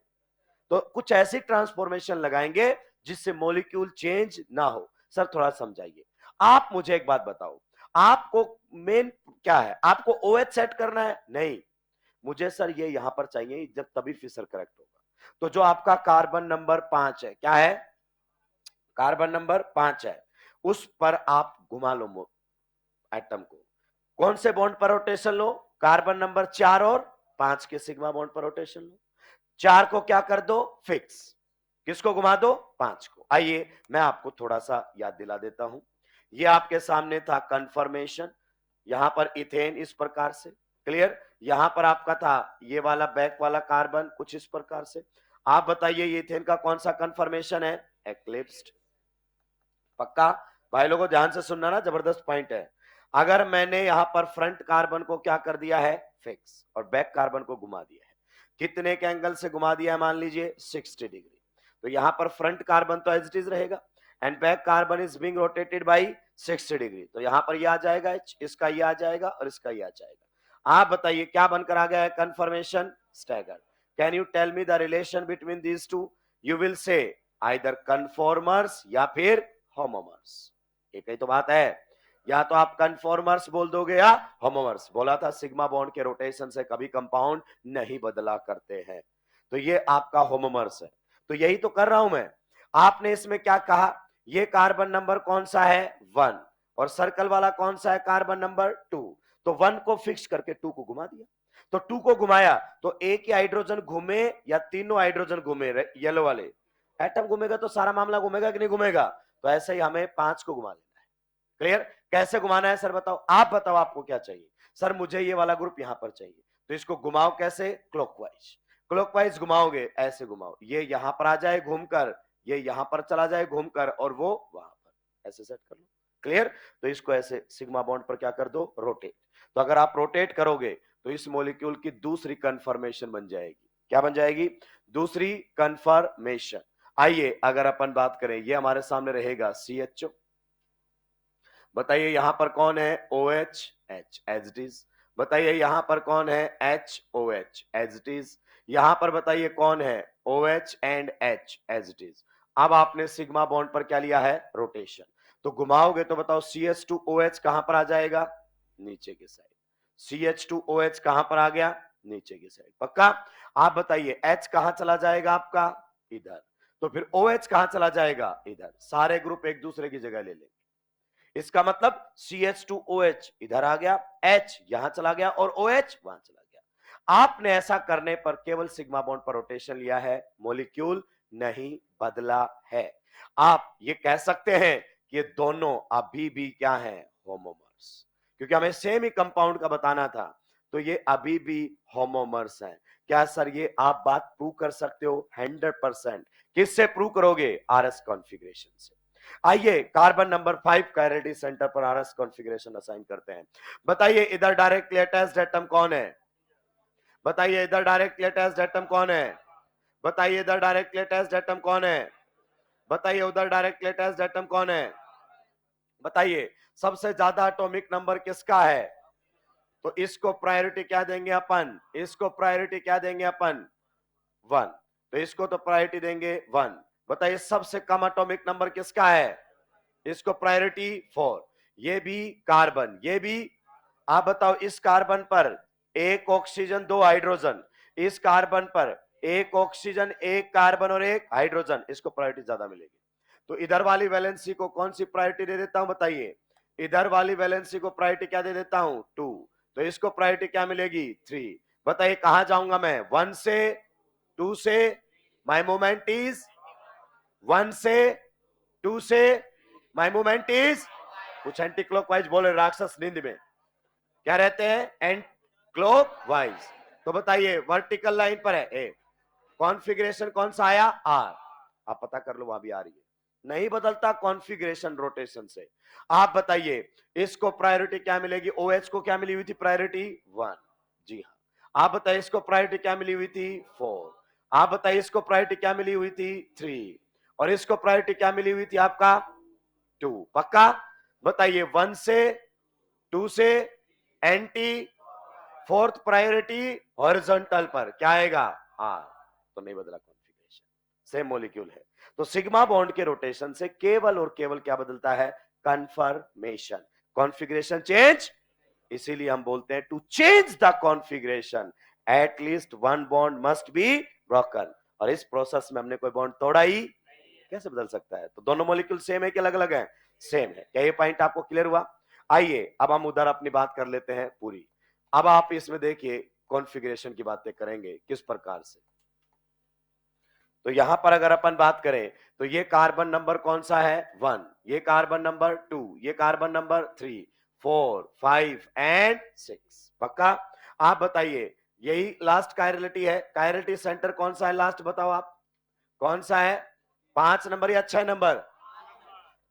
A: तो कुछ ऐसी ट्रांसफॉर्मेशन लगाएंगे जिससे मॉलिक्यूल चेंज ना हो। सर थोड़ा समझाइए। आप मुझे एक बात बताओ, आपको मेन क्या है? आपको OH सेट करना है? नहीं, मुझे सर ये यहां पर चाहिए, जब तभी फिशर करेक्ट होगा। तो जो आपका कार्बन नंबर 5 है, क्या है? कार्बन नंबर 5 है, उस पर आप घुमा लो एटम को। कौन से बॉन्ड पर रोटेशन लो? कार्बन नंबर 4 और 5 के सिग्मा बॉन्ड पर रोटेशन लो। 4 को क्या कर दो? फिक्स। किसको घुमा दो? 5 को। आइए मैं आपको थोड़ा सा याद दिला देता हूं। ये आपके सामने था कंफर्मेशन, यहां पर इथेन इस प्रकार से, क्लियर? यहां पर आपका था ये वाला बैक वाला कार्बन कुछ इस प्रकार से। आप बताइए इथेन का कौन सा कन्फर्मेशन है? एक्लिप्स्ड। पक्का? भाई लोगों ध्यान से सुनना ना, जबरदस्त पॉइंट है। अगर मैंने यहां पर फ्रंट कार्बन को क्या कर दिया है? फिक्स, और बैक कार्बन को घुमा दिया है। कितने के एंगल से घुमा दिया है? मान लीजिए 60 डिग्री। तो यहां पर फ्रंट कार्बन तो एज इट इज रहेगा, and back carbon is being rotated bye 60 degree. तो यहां पर ये आ जाएगा H, इसका ये आ जाएगा और इसका ये आ जाएगा। आप बताइए क्या बनकर आ गया है? Conformation staggered. Can you tell me the relation between these two? You will say either conformers या फिर होमोमर्स। एक ही तो बात है, या तो आप कन्फॉर्मर्स बोल दोगे या होमोमर्स। बोला था सिग्मा बॉन्ड के रोटेशन से कभी कंपाउंड नहीं बदला करते हैं। तो ये आपका होमोमर्स है। तो यही तो कर रहा हूं मैं। आपने इसमें क्या कहा? ये कार्बन नंबर कौन सा है? 1। और सर्कल वाला कौन सा है? Carbon number 2। तो 1 को फिक्स करके 2 को घुमा दिया। तो 2 को घुमाया तो एक ही हाइड्रोजन घूमे या तीनों हाइड्रोजन घूमे? येलो वाले एटम घूमेगा तो सारा मामला घूमेगा कि नहीं घूमेगा? तो ऐसे ही हमें 5 को घुमा लेना है। क्लियर? कैसे घुमाना है सर बताओ? आप बताओ आपको क्या चाहिए? सर मुझे ये वाला ग्रुप यहां पर चाहिए। तो इसको घुमाओ कैसे? क्लॉकवाइज। क्लॉकवाइज घुमाओगे, ऐसे घुमाओ, ये यहां पर आ जाए घूमकर, ये यहां पर चला जाए घूमकर, और वो वहां पर। ऐसे सेट कर लो। क्लियर? तो इसको ऐसे सिग्मा बॉन्ड पर क्या कर दो? रोटेट। तो अगर आप रोटेट करोगे तो इस मॉलिक्यूल की दूसरी कन्फर्मेशन बन जाएगी। क्या बन जाएगी? दूसरी कन्फर्मेशन। आइए अगर अपन बात करें, ये हमारे सामने रहेगा CHO। बताइए यहां पर कौन है? OH, H as it is. बताइए यहां पर कौन है? HOH as it is. यहां पर बताइए कौन है? OH and H as it is. अब आपने सिग्मा बॉन्ड पर क्या लिया है? रोटेशन। तो घुमाओगे तो बताओ CH2OH कहां पर आ जाएगा? नीचे की साइड। CH2OH कहां पर आ गया? नीचे की साइड। पक्का? आप बताइए H कहां चला जाएगा आपका? इधर। तो फिर OH कहां चला जाएगा? इधर। सारे ग्रुप एक दूसरे की जगह ले लेंगे। इसका मतलब CH2OH इधर आ गया, H यहां चला गया और OH वहां चला गया। आपने ऐसा करने पर केवल सिग्मा बॉन्ड पर रोटेशन लिया है, मॉलिक्यूल नहीं बदला है। आप ये कह सकते हैं कि ये दोनों अभी भी क्या है? होमोमर्स। क्योंकि हमें सेम ही कंपाउंड का बताना था, तो ये अभी भी होमोमर्स हैं। क्या सर ये आप बात प्रूव कर सकते हो? 100%। किससे प्रूव करोगे? RS कॉन्फ़िगरेशन से। आइए कार्बन नंबर 5 कायरेटी सेंटर पर RS कॉन्फ़िगरेशन असाइन करते हैं। बताइए इधर डायरेक्टली अटैच्ड एटम कौन है? बताइए इधर डायरेक्टली अटैच्ड एटम कौन है? बताइए इधर डायरेक्टली अटैच्ड एटम कौन है? बताइए उधर डायरेक्टली अटैच्ड एटम कौन है? बताइए सबसे ज्यादा एटॉमिक नंबर किसका है? तो इसको प्रायोरिटी क्या देंगे अपन? इसको प्रायोरिटी क्या देंगे अपन? 1। तो इसको तो प्रायोरिटी देंगे 1। बताइए सबसे कम एटॉमिक नंबर किसका है? इसको प्रायोरिटी 4। ये भी कार्बन, ये भी। आप बताओ इस कार्बन पर एक ऑक्सीजन, दो हाइड्रोजन, इस कार्बन पर एक ऑक्सीजन, एक कार्बन और एक हाइड्रोजन, इसको प्रायोरिटी ज्यादा मिलेगी। तो इधर वाली वैलेंसी को कौन सी प्रायोरिटी दे देता हूं? बताइए इधर वाली वैलेंसी को प्रायोरिटी क्या दे देता हूं? 2। तो इसको प्रायोरिटी क्या मिलेगी? 3। बताइए कहां जाऊंगा मैं? 1 से 2 से माई मूवमेंट इज 1 से 2 से माई मूवमेंट इज, कुछ एंटी क्लॉकवाइज बोले राक्षस नींद में, क्या रहते हैं? And clockwise. तो बताइए वर्टिकल लाइन पर है ए, कॉन्फ़िगरेशन कौन सा आया? आर। आप पता कर लो, वहां भी आ रही है। नहीं बदलता कॉन्फ़िगरेशन रोटेशन से। आप बताइए इसको प्रायोरिटी क्या मिलेगी? OH को क्या मिली हुई थी प्रायोरिटी? 1। जी हाँ। आप बताइए इसको प्रायोरिटी क्या मिली हुई थी? 4। आप बताइए इसको प्रायोरिटी क्या मिली हुई थी? 3। और इसको प्रायोरिटी क्या मिली हुई थी आपका? 2। पक्का? बताइए 1 से 2 से एंटी, फोर्थ प्रायोरिटी हॉरिजॉन्टल पर क्या आएगा? आर। तो नहीं बदला कॉन्फ़िगरेशन, सेम मॉलिक्यूल है। तो सिग्मा बॉन्ड के रोटेशन से केवल और केवल क्या बदलता है? कन्फर्मेशन। Configuration change. इसीलिए हम बोलते हैं to change the configuration at least one bond must be broken. और इस प्रोसेस में हमने कोई बॉन्ड तोड़ा ही कैसे बदल सकता है? तो दोनों मॉलिक्यूल सेम है कि अलग अलग है? सेम है। क्या ये पॉइंट आपको क्लियर हुआ? आइए अब हम उधर अपनी बात कर लेते हैं पूरी। अब आप इसमें देखिए कॉन्फ़िगरेशन की बातें करेंगे किस प्रकार से। तो यहां पर अगर अपन बात करें तो ये कार्बन नंबर कौन सा है? 1। ये कार्बन नंबर 2, ये कार्बन नंबर 3, 4, 5 एंड 6। पक्का? आप बताइए यही लास्ट कायरलिटी है। कायरलिटी सेंटर कौन सा है लास्ट? बताओ आप। कौन सा है? 5 नंबर या 6 नंबर?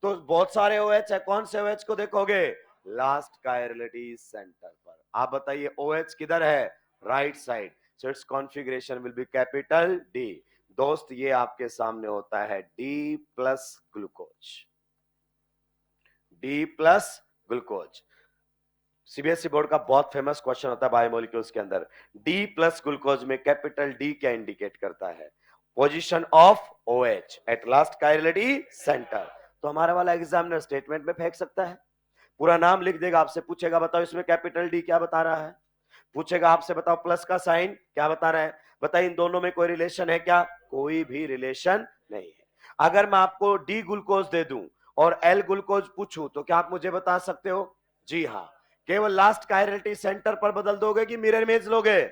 A: तो बहुत सारे OH है, कौन से OH को देखोगे? लास्ट कायरलिटी सेंटर पर। आप बताइए OH किधर है? Right side, so it's configuration will be capital D. दोस्त ये आपके सामने होता है D plus glucose, D plus glucose. CBSE board का बहुत फेमस क्वेश्चन होता है बायोमोलिक्यूल्स के अंदर। डी प्लस ग्लूकोज में कैपिटल डी क्या इंडिकेट करता है? Position of OH at last chirality centre. तो हमारा वाला एग्जामिनर स्टेटमेंट में फेंक सकता है, पूरा नाम लिख देगा, आपसे पूछेगा बताओ इसमें कैपिटल डी क्या बता रहा है, पूछेगा आपसे बताओ प्लस का साइन क्या बता रहा है, बताइए इन दोनों में कोई रिलेशन है क्या? कोई भी रिलेशन नहीं है। अगर मैं आपको डी ग्लूकोज दे दूं और एल ग्लूकोज पूछूं तो क्या आप मुझे बता सकते हो? जी हाँ। केवल लास्ट कायरलिटी सेंटर पर बदल दोगे कि मिरर इमेज लोगे?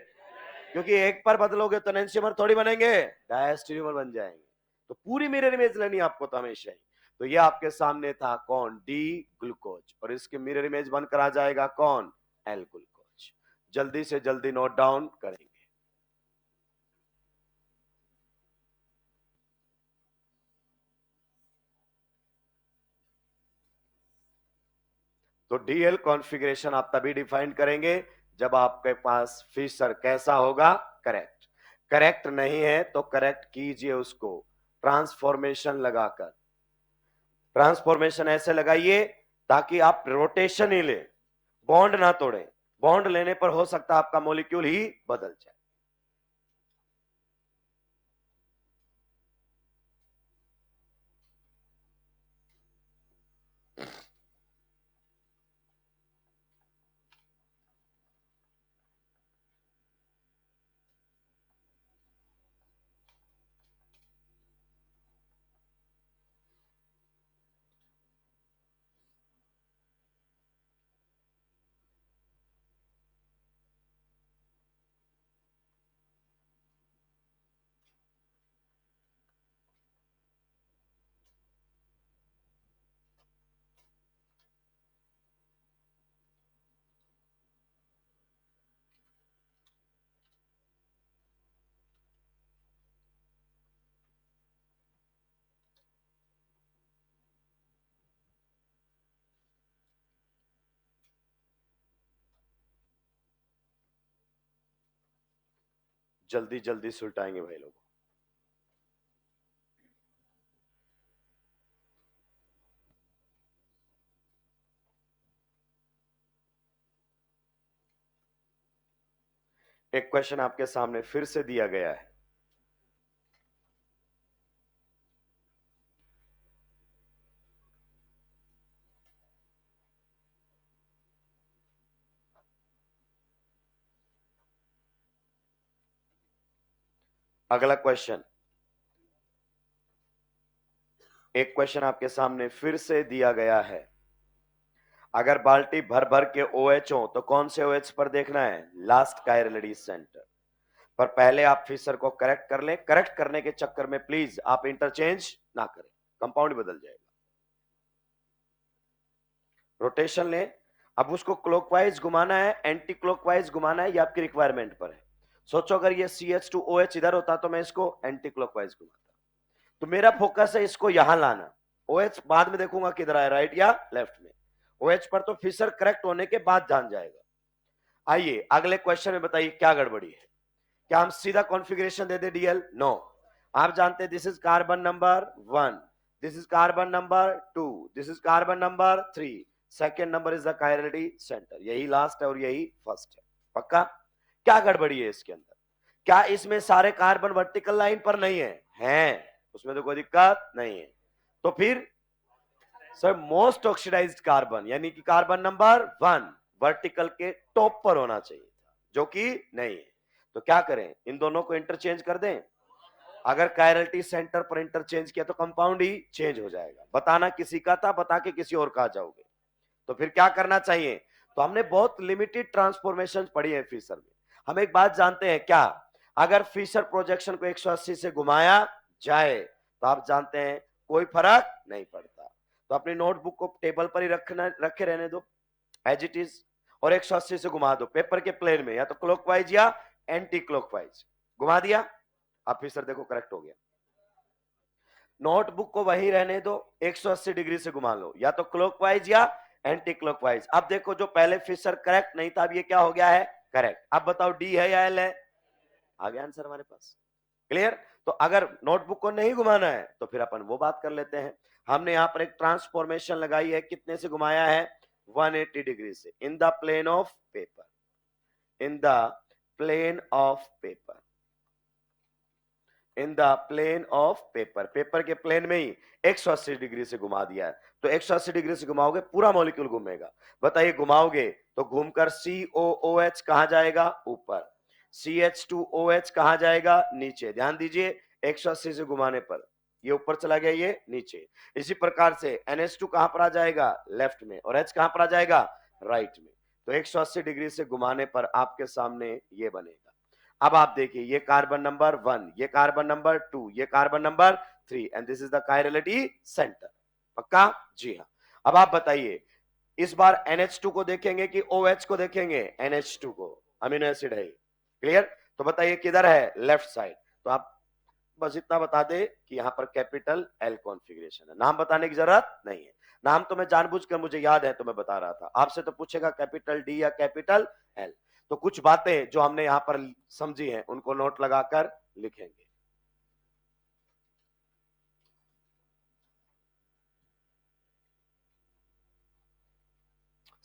A: क्योंकि एक पर बदलोगे तो एनेंशियमर थोड़ी बनेंगे, डायस्टेरियोमर बन जाएंगे। तो पूरी मिरर इमेज लेनी आपको तो हमेशा ही। तो ये आपके सामने था कौन? डी ग्लूकोज, और इसके मिरर इमेज बनकर आ जाएगा कौन? L glucose. जल्दी से जल्दी नोट डाउन करेंगे। तो डीएल कॉन्फ़िगरेशन आप तभी डिफाइन करेंगे जब आपके पास फिशर कैसा होगा? करेक्ट। करेक्ट नहीं है तो करेक्ट कीजिए उसको ट्रांसफॉर्मेशन लगाकर। ट्रांसफॉर्मेशन ऐसे लगाइए ताकि आप रोटेशन ही ले, बॉन्ड ना तोड़े। बॉन्ड लेने पर हो सकता है आपका मॉलिक्यूल ही बदल जाए। जल्दी जल्दी सुलटाएंगे भाई लोग। एक क्वेश्चन आपके सामने फिर से दिया गया है। अगला क्वेश्चन, एक क्वेश्चन आपके सामने फिर से दिया गया है। अगर बाल्टी भर भर के OH हो तो कौन से OH पर देखना है? लास्ट कायरलिटी सेंटर पर। पहले आप फिशर को करेक्ट कर लें। करेक्ट करने के चक्कर में प्लीज आप इंटरचेंज ना करें, कंपाउंड बदल जाएगा। रोटेशन लें। अब उसको क्लॉकवाइज घुमाना है, एंटी क्लॉकवाइज घुमाना है, ये आपकी रिक्वायरमेंट पर है। सोचो अगर ये CH2OH इधर होता तो मैं इसको एंटी क्लॉकवाइज घुमाता। तो मेरा फोकस है इसको यहां लाना। OH बाद में देखूंगा किधर है, राइट या लेफ्ट में। OH पर तो फिशर करेक्ट होने के बाद जान जाएगा। आइए अगले क्वेश्चन में बताइए क्या गड़बड़ी है। क्या हम सीधा कॉन्फ़िगरेशन दे दे DL? नो। आप जानते हैं this is carbon number 1, this is carbon number 2, this is carbon number 3, second number is the chirality centre, यही लास्ट है और यही फर्स्ट है। पक्का? क्या गड़बड़ी है इसके अंदर? क्या इसमें सारे कार्बन वर्टिकल लाइन पर नहीं है? हैं, उसमें तो कोई दिक्कत नहीं है। तो फिर सर मोस्ट ऑक्सीडाइज्ड कार्बन यानी कि कार्बन नंबर 1 वर्टिकल के टॉप पर होना चाहिए था, जो कि नहीं है। तो क्या करें, इन दोनों को इंटरचेंज कर दें? अगर कायरलिटी सेंटर पर इंटरचेंज किया तो कंपाउंड ही चेंज हो जाएगा। बताना किसी का था, बता के किसी और का आ जाओगे। तो फिर क्या करना चाहिए? तो हमने बहुत लिमिटेड ट्रांसफॉर्मेशन पढ़ी है फिशर में। हम एक बात जानते हैं क्या, अगर फिशर प्रोजेक्शन को 180 से घुमाया जाए तो आप जानते हैं कोई फर्क नहीं पड़ता। तो अपनी नोटबुक को टेबल पर ही रखे रहने दो एज इट इज, और 180 से घुमा दो पेपर के प्लेन में, या तो क्लॉकवाइज या एंटी क्लॉकवाइज। घुमा दिया, अब फिशर देखो करेक्ट हो गया। नोटबुक को वहीं रहने दो, 180 डिग्री से घुमा लो, या तो क्लॉकवाइज या एंटी क्लॉकवाइज। अब देखो जो पहले फिशर करेक्ट नहीं था, अब ये क्या हो गया है, करेक्ट। अब बताओ डी है या एल है, आ गया आंसर हमारे पास। क्लियर। तो अगर नोटबुक को नहीं घुमाना है तो फिर अपन वो बात कर लेते हैं। हमने यहां पर एक ट्रांसफॉर्मेशन लगाई है, कितने से घुमाया है, 180 डिग्री से, in the plane of paper, in the plane of paper, in the plane of paper, paper के प्लेन में ही 180 डिग्री से घुमा दिया है। तो 180 डिग्री से घुमाओगे पूरा मॉलिक्यूल घूमेगा। बताइए घुमाओगे तो घूमकर COOH कहां जाएगा, ऊपर, CH2OH कहां जाएगा, नीचे। ध्यान दीजिए 180 से घुमाने पर ये ऊपर चला गया, ये नीचे। इसी प्रकार से NH2 कहां पर आ जाएगा, लेफ्ट में, और H कहां पर आ जाएगा, राइट में। तो 180 डिग्री से घुमाने पर आपके सामने ये बनेगा। अब आप देखिए ये कार्बन नंबर 1, ये कार्बन नंबर 2, ये carbon number 3, and this is the chirality centre. पक्का, जी हाँ। अब आप बताइए इस बार NH2 को देखेंगे कि OH को देखेंगे, NH2 को, अमीनो एसिड है। क्लियर। तो बताइए किधर है, लेफ्ट साइड। तो आप बस इतना बता दे कि यहां पर कैपिटल L कॉन्फ़िगरेशन है, नाम बताने की जरूरत नहीं है। नाम तो मैं जानबूझकर, मुझे याद है तो मैं बता रहा था। आपसे तो पूछेगा कैपिटल D या कैपिटल L। तो कुछ बातें जो हमने यहां पर समझी हैं उनको नोट लगाकर लिखेंगे।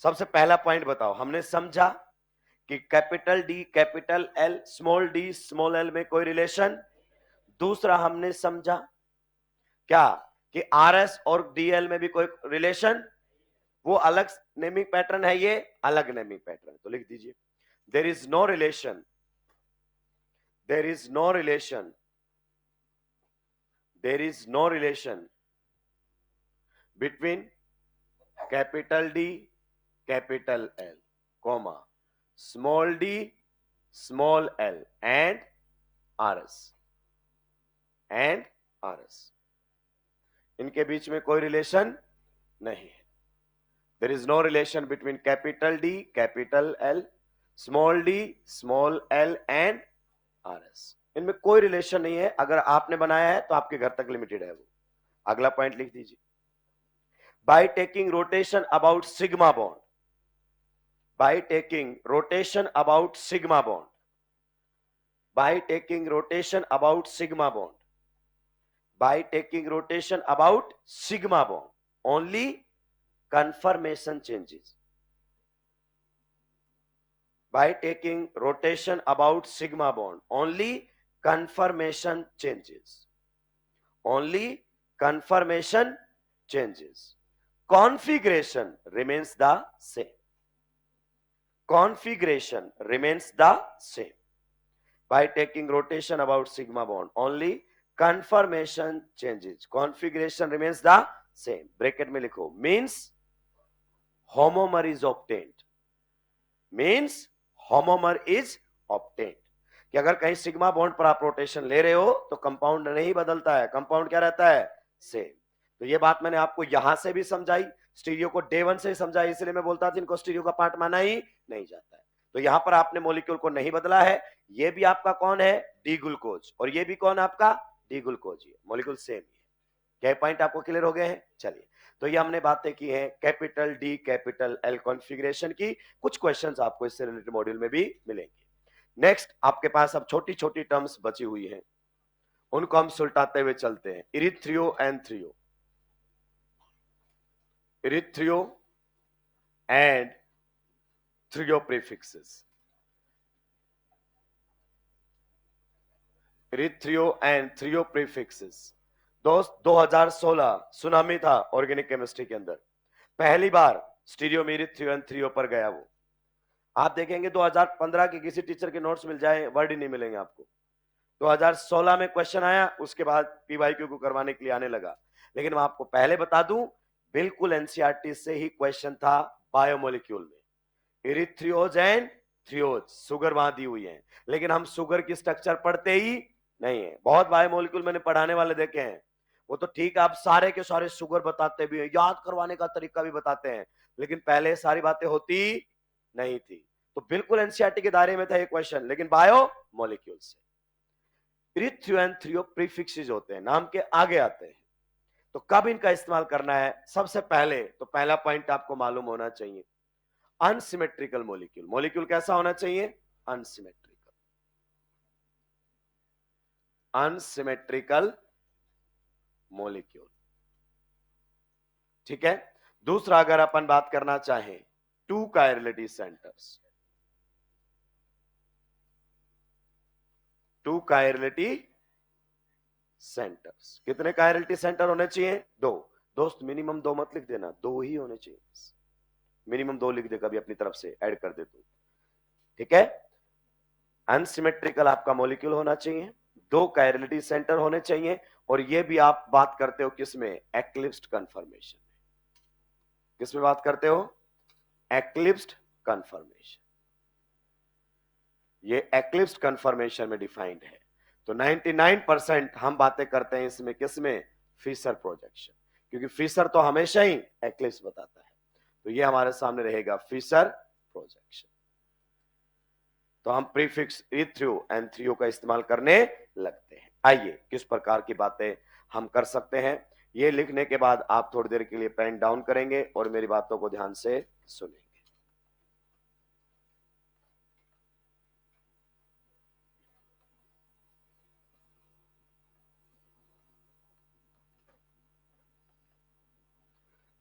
A: सबसे पहला पॉइंट बताओ, हमने समझा कि capital D capital L, small d small l में कोई रिलेशन। दूसरा हमने समझा क्या कि RS और DL में भी कोई रिलेशन, वो अलग नेमिंग पैटर्न है, ये अलग नेमिंग पैटर्न। तो लिख दीजिए there is no relation, there is no relation, there is no relation between capital D capital L, comma small d small l and RS, and RS, इनके बीच में कोई रिलेशन नहीं है। There is no relation between capital D, capital L, small d, small l and RS। इनमें कोई रिलेशन नहीं है। अगर आपने बनाया है तो आपके घर तक लिमिटेड है वो। अगला पॉइंट लिख दीजिए, by taking rotation about sigma bond, by taking rotation about sigma bond, by taking rotation about sigma bond, by taking rotation about sigma bond, only conformation changes. By taking rotation about sigma bond, only conformation changes, only conformation changes, configuration remains the same, configuration remains the same. By taking rotation about sigma bond, only conformation changes, configuration remains the same. Bracket में लिखो, means homomer is obtained, means homomer is obtained। कि अगर कहीं सिग्मा बॉन्ड पर आप रोटेशन ले रहे हो तो कंपाउंड नहीं बदलता है, कंपाउंड क्या रहता है, सेम। तो ये बात मैंने आपको यहां से भी समझाई, स्टीरियो को डे 1 से ही समझाई, इसलिए मैं बोलता था इनको स्टीरियो का पार्ट माना ही नहीं जाता है। तो यहां पर आपने मॉलिक्यूल को नहीं बदला है। ये भी आपका कौन है, डी ग्लूकोज, और ये भी कौन आपका, डी ग्लूकोज, मॉलिक्यूल सेम ही है। क्या पॉइंट आपको क्लियर हो गए हैं। चलिए, तो ये हमने बातें की हैं capital D capital L configuration की। कुछ क्वेश्चंस आपको इससे रिलेटेड मॉड्यूल में भी मिलेंगे। नेक्स्ट आपके पास अब छोटी छोटी टर्म्स बची हुई हैं, उनको हम सुलटाते हुए चलते हैं। Erythro and threo, erythro and threo prefixes, erythro and threo prefixes. दोस्त 2016 सुनामी था ऑर्गेनिक केमिस्ट्री के अंदर, पहली बार स्टीरियो में इरिथ्रियो एंड थ्रियो पर गया वो। आप देखेंगे 2015 के किसी टीचर के नोट्स मिल जाए, वर्ड ही नहीं मिलेंगे आपको। 2016 में क्वेश्चन आया, उसके बाद पीवाईक्यू को करवाने के लिए आने लगा। लेकिन मैं आपको पहले बता दूं, बिल्कुल एनसीईआरटी से ही क्वेश्चन था बायोमोलिक्यूल में। इरिथ्रियोज एंड थ्रियोज, सुगर वहां दी हुई है, लेकिन हम सुगर की स्ट्रक्चर पढ़ते ही नहीं है। बहुत बायोमोलिक्यूल मैंने पढ़ाने वाले देखे हैं, वो तो ठीक है, आप सारे के सारे सुगर बताते भी हैं, याद करवाने का तरीका भी बताते हैं, लेकिन पहले सारी बातें होती नहीं थी। तो बिल्कुल एनसीईआरटी के दायरे में था ये क्वेश्चन, लेकिन बायो मॉलिक्यूल से। इरिथ्रियो एंड थ्रियो प्रीफिक्सेस होते हैं, नाम के आगे आते हैं। तो कब इनका इस्तेमाल करना है? सबसे पहले तो पहला पॉइंट आपको मालूम होना चाहिए, अनसिमेट्रिकल मॉलिक्यूल। मॉलिक्यूल कैसा होना चाहिए? अनसिमेट्रिकल। अनसिमेट्रिकल मॉलिक्यूल, ठीक है। दूसरा, अगर अपन बात करना चाहें, two chirality centres. Two chirality centres, कितने कायरलिटी सेंटर होने चाहिए? दो। दोस्त मिनिमम दो मत लिख देना, दो ही होने चाहिए, मिनिमम दो लिख दे, कभी अपनी तरफ से ऐड कर दे तो, ठीक है। अनसिमेट्रिकल आपका मॉलिक्यूल होना चाहिए, दो कायरलिटी सेंटर होने चाहिए, और ये भी आप बात करते हो किसमें? एक्लिप्स्ड कन्फर्मेशन। किसमें बात करते हो? एक्लिप्स्ड कन्फर्मेशन। ये एक्लिप्स्ड कन्फर्मेशन में डिफाइंड है। तो 99% हम बातें करते हैं इसमें किसमें? फिशर प्रोजेक्शन, क्योंकि फिशर तो हमेशा ही एक्लिप्स बताता है। तो ये हमारे सामने रहेगा फिशर प्रोजेक्शन। तो हम प्रीफिक्स इथ्रियो एंड थ्रियो का इस्तेमाल करने लगते हैं। आइए किस प्रकार की बातें हम कर सकते हैं, ये लिखने के बाद आप थोड़ी देर के लिए पेन डाउन करेंगे और मेरी बातों को ध्यान से सुनेंगे।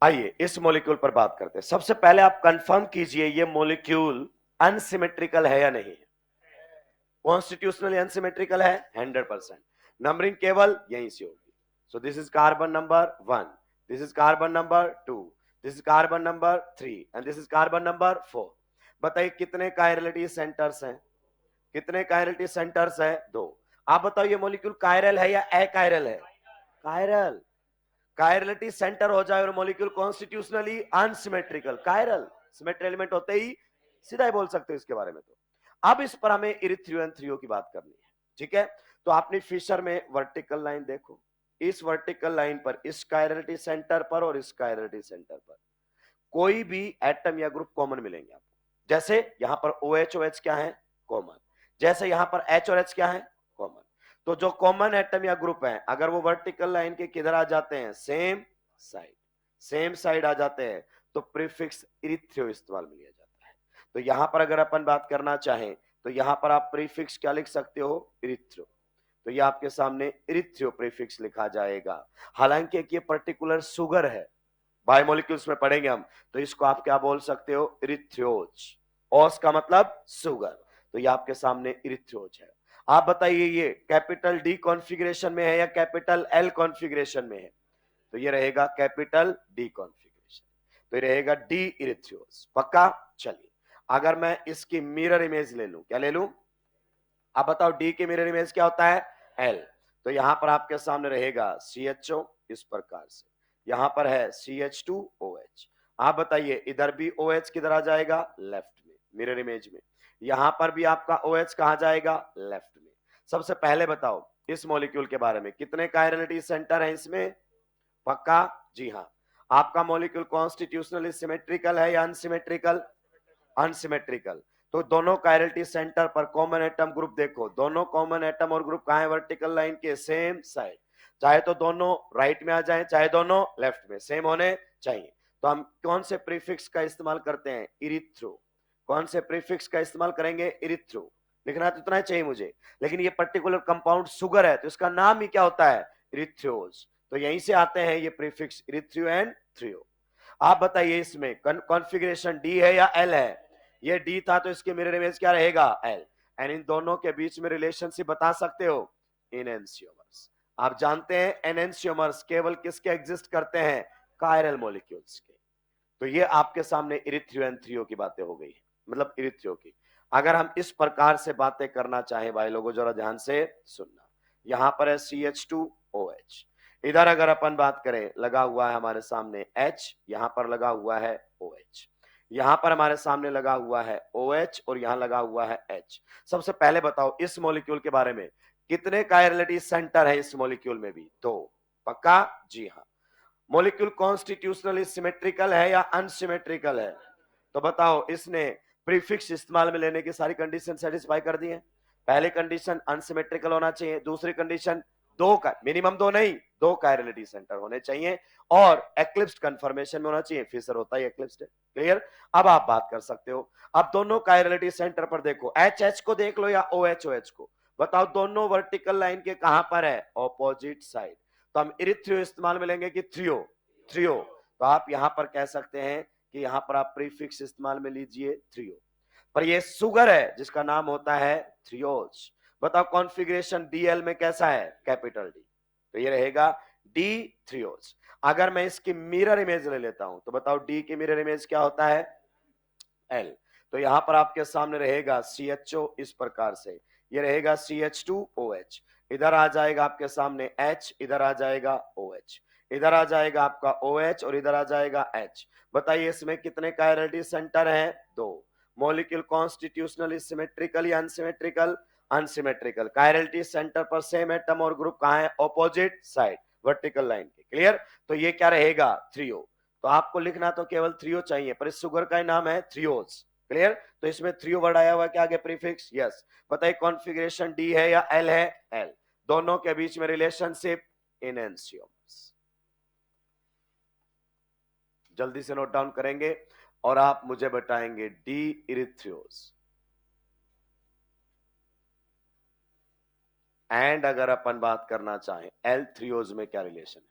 A: आइए इस मॉलिक्यूल पर बात करते हैं। सबसे पहले आप कंफर्म कीजिए ये मॉलिक्यूल अनसिमेट्रिकल है या नहीं है। कॉन्स्टिट्यूशनली अनसिमेट्रिकल है 100%। नंबरिंग केवल यहीं से होगी। So this is carbon number 1, this is carbon number 2, this is carbon number 3 and this is carbon number 4। बताइए कितने कायरलिटी सेंटर्स हैं? कितने कायरलिटी सेंटर्स है? दो। आप बताओ ये मॉलिक्यूल कायरल है या अकायरल है? कायरल। कायरलिटी सेंटर हो जाए और molecule constitutionally unsymmetrical, chiral. Symmetry element होते ही सीधा ही बोल सकते हो इसके बारे में। तो अब इस पर हमें इरिथ्रियो एंड थ्रियो की बात करनी है, ठीक है। तो आपने फिशर में वर्टिकल लाइन देखो, इस वर्टिकल लाइन पर इस कायरलिटी सेंटर पर और इस कायरलिटी सेंटर पर कोई भी एटम या ग्रुप कॉमन मिलेंगे आपको। जैसे यहां पर OH OH क्या है? कॉमन। जैसे यहां पर H और H क्या है? कॉमन। तो जो कॉमन एटम या ग्रुप है, अगर वो वर्टिकल लाइन के किधर आ जाते हैं? Same side. सेम साइड आ जाते हैं तो प्रीफिक्स इरिथ्रियो इस्तेमाल में लिया जाता है। तो यहां पर अगर अपन बात करना चाहें तो यहां पर आप प्रीफिक्स क्या लिख सकते हो? इरिथ्रियो। तो ये आपके सामने इरिथ्रियो प्रीफिक्स लिखा जाएगा। हालांकि एक ये पर्टिकुलर शुगर है, बायोमोलिक्यूल्स में पढ़ेंगे हम, तो इसको आप क्या बोल सकते हो? इरिथ्रियोज। ओस का मतलब शुगर, तो ये आपके सामने इरिथ्रियोज है। आप बताइए ये कैपिटल डी कॉन्फ़िगरेशन में है या कैपिटल एल कॉन्फ़िगरेशन में है? तो ये रहेगा कैपिटल डी कॉन्फ़िगरेशन, तो ये रहेगा डी इरिथ्रियोज। पक्का? चलिए अगर मैं इसकी मिरर इमेज ले लूं, क्या ले लूं? आप बताओ डी की मिरर इमेज क्या होता है? एल। तो यहां पर आपके सामने रहेगा CHO इस प्रकार से, यहां पर है CH2OH। आप बताइए इधर भी OH किधर आ जाएगा? लेफ्ट में, मिरर इमेज में। यहां पर भी आपका OH कहां जाएगा? लेफ्ट में। सबसे पहले बताओ इस मॉलिक्यूल के बारे में, कितने कायरलिटी सेंटर है इसमें? पक्का? जी हाँ। आपका मॉलिक्यूल कॉन्स्टिट्यूशनली सिमेट्रिकल है या अनसिमेट्रिकल? अनसिमेट्रिकल। तो दोनों कायरलिटी सेंटर पर कॉमन एटम ग्रुप देखो, दोनों कॉमन एटम और ग्रुप कहां है? वर्टिकल लाइन के सेम साइड। चाहे तो दोनों राइट में आ जाएं, चाहे दोनों लेफ्ट में, सेम होने चाहिए। तो हम कौन से प्रीफिक्स का इस्तेमाल करते हैं? इरिथ्रो। कौन से प्रीफिक्स का इस्तेमाल करेंगे? इरिथ्रो। लिखना तो इतना ही चाहिए मुझे, लेकिन ये पर्टिकुलर कंपाउंड शुगर है तो इसका नाम ही क्या होता है? इरिथ्रियोज। तो यहीं से आते हैं ये प्रीफिक्स इरिथ्रियो एंड थ्रियो। आप बताइए इसमें कॉन्फ़िगरेशन डी है या एल है? ये डी था तो इसके मिरर इमेज क्या रहेगा? एल। एंड इन दोनों के बीच में रिलेशनशिप बता सकते हो? एनेंशियोमर्स। आप जानते हैं एनेंशियोमर्स केवल किसके एग्जिस्ट करते हैं? कायरल मॉलिक्यूल्स के। तो ये आपके सामने इरिथ्रियो एंड थ्रियो की बातें हो गई है, मतलब इरिथ्रियो की। अगर हम इस प्रकार से बातें करना चाहें भाई लोगों, जरा ध्यान से सुनना। यहां पर है CH2OH, इधर अगर अपन बात करें लगा हुआ है हमारे सामने H, यहां पर लगा हुआ है OH, यहां पर हमारे सामने लगा हुआ है OH और यहां लगा हुआ है H। सबसे पहले बताओ इस मॉलिक्यूल के बारे में, कितने कायरलिटी सेंटर है इस मॉलिक्यूल में भी? दो। पक्का? जी हाँ। मॉलिक्यूल कॉन्स्टिट्यूशनली सिमेट्रिकल है या अनसिमेट्रिकल है? तो बताओ इसने प्रीफिक्स इस्तेमाल में लेने की सारी कंडीशन सेटिस्फाई कर दी है। पहली कंडीशन अनसिमेट्रिकल होना चाहिए, दूसरी कंडीशन दो का मिनिमम, दो नहीं, दो कायरलिटी सेंटर होने चाहिए और एक्लिप्स्ड कंफर्मेशन में होना चाहिए, फिशर होता है एक्लिप्स्ड। क्लियर? अब आप बात कर सकते हो। अब दोनों कायरलिटी सेंटर पर देखो, एच एच को देख लो या ओ एच को, बताओ दोनों वर्टिकल लाइन के कहां पर है? Opposite side. तो हम इरिथ्रियो इस्तेमाल में लेंगे कि थ्रियो? थ्रियो। तो आप यहां पर कह सकते हैं कि यहां पर आप प्रीफिक्स इस्तेमाल में लीजिए थ्रियो। पर ये सुगर है जिसका नाम होता है थ्रियोज। बताओ कॉन्फ़िगरेशन डीएल में कैसा है? Capital D. तो ये रहेगा डी थ्रियोज। अगर मैं इसकी मिरर इमेज ले लेता हूं तो बताओ डी की मिरर इमेज क्या होता है? एल। तो यहां पर आपके सामने रहेगा CHO इस प्रकार से, ये रहेगा CH2OH, इधर आ जाएगा आपके सामने H, इधर आ जाएगा OH, इधर आ जाएगा आपका OH और इधर आ जाएगा H। बताइए इसमें कितने कायरलिटी सेंटर हैं? दो। मॉलिक्यूल कॉन्स्टिट्यूशनली सिमेट्रिकल या अनसिमेट्रिकल? अनसिमेट्रिकल। कायरलिटी सेंटर पर सेम एटम और ग्रुप कहां है? ऑपोजिट साइड, वर्टिकल लाइन के। क्लियर? तो ये क्या रहेगा? थ्रियो। तो आपको लिखना तो केवल थ्रियो चाहिए, पर इस सुगर का नाम है थ्रियोज। क्लियर? तो इसमें थ्रियो वर्ड आया हुआ क्या आगे? प्रीफिक्स। यस। बताइए कॉन्फ़िगरेशन डी है या एल है? एल। दोनों के बीच में रिलेशनशिप इनएंशियोमर्स। जल्दी से नोट डाउन करेंगे और आप मुझे बताएंगे डी इरिथ्रियोज एंड अगर अपन बात करना चाहें एल थ्रियोज में क्या रिलेशन है?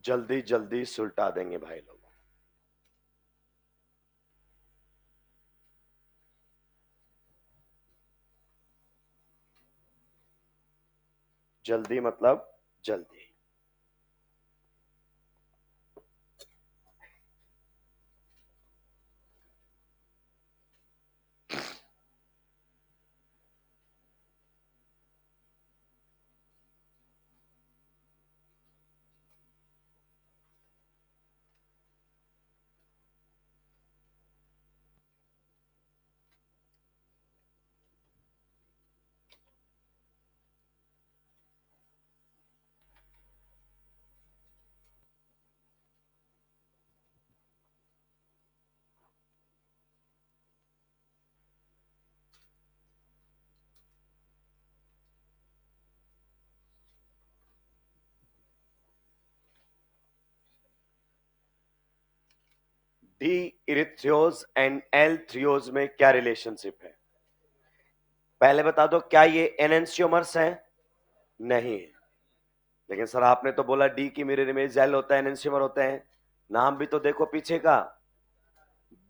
A: जल्दी जल्दी सुलटा देंगे भाई लोग। जल्दी मतलब जल्दी। डी इरिथ्रियोज एंड एल थ्रियोज में क्या रिलेशनशिप है? पहले बता दो, क्या ये एनेंशियोमर्स हैं? नहीं। लेकिन सर आपने तो बोला डी की मिरर इमेज एल होता है, एनेंशियोमर होते हैं। नाम भी तो देखो पीछे का,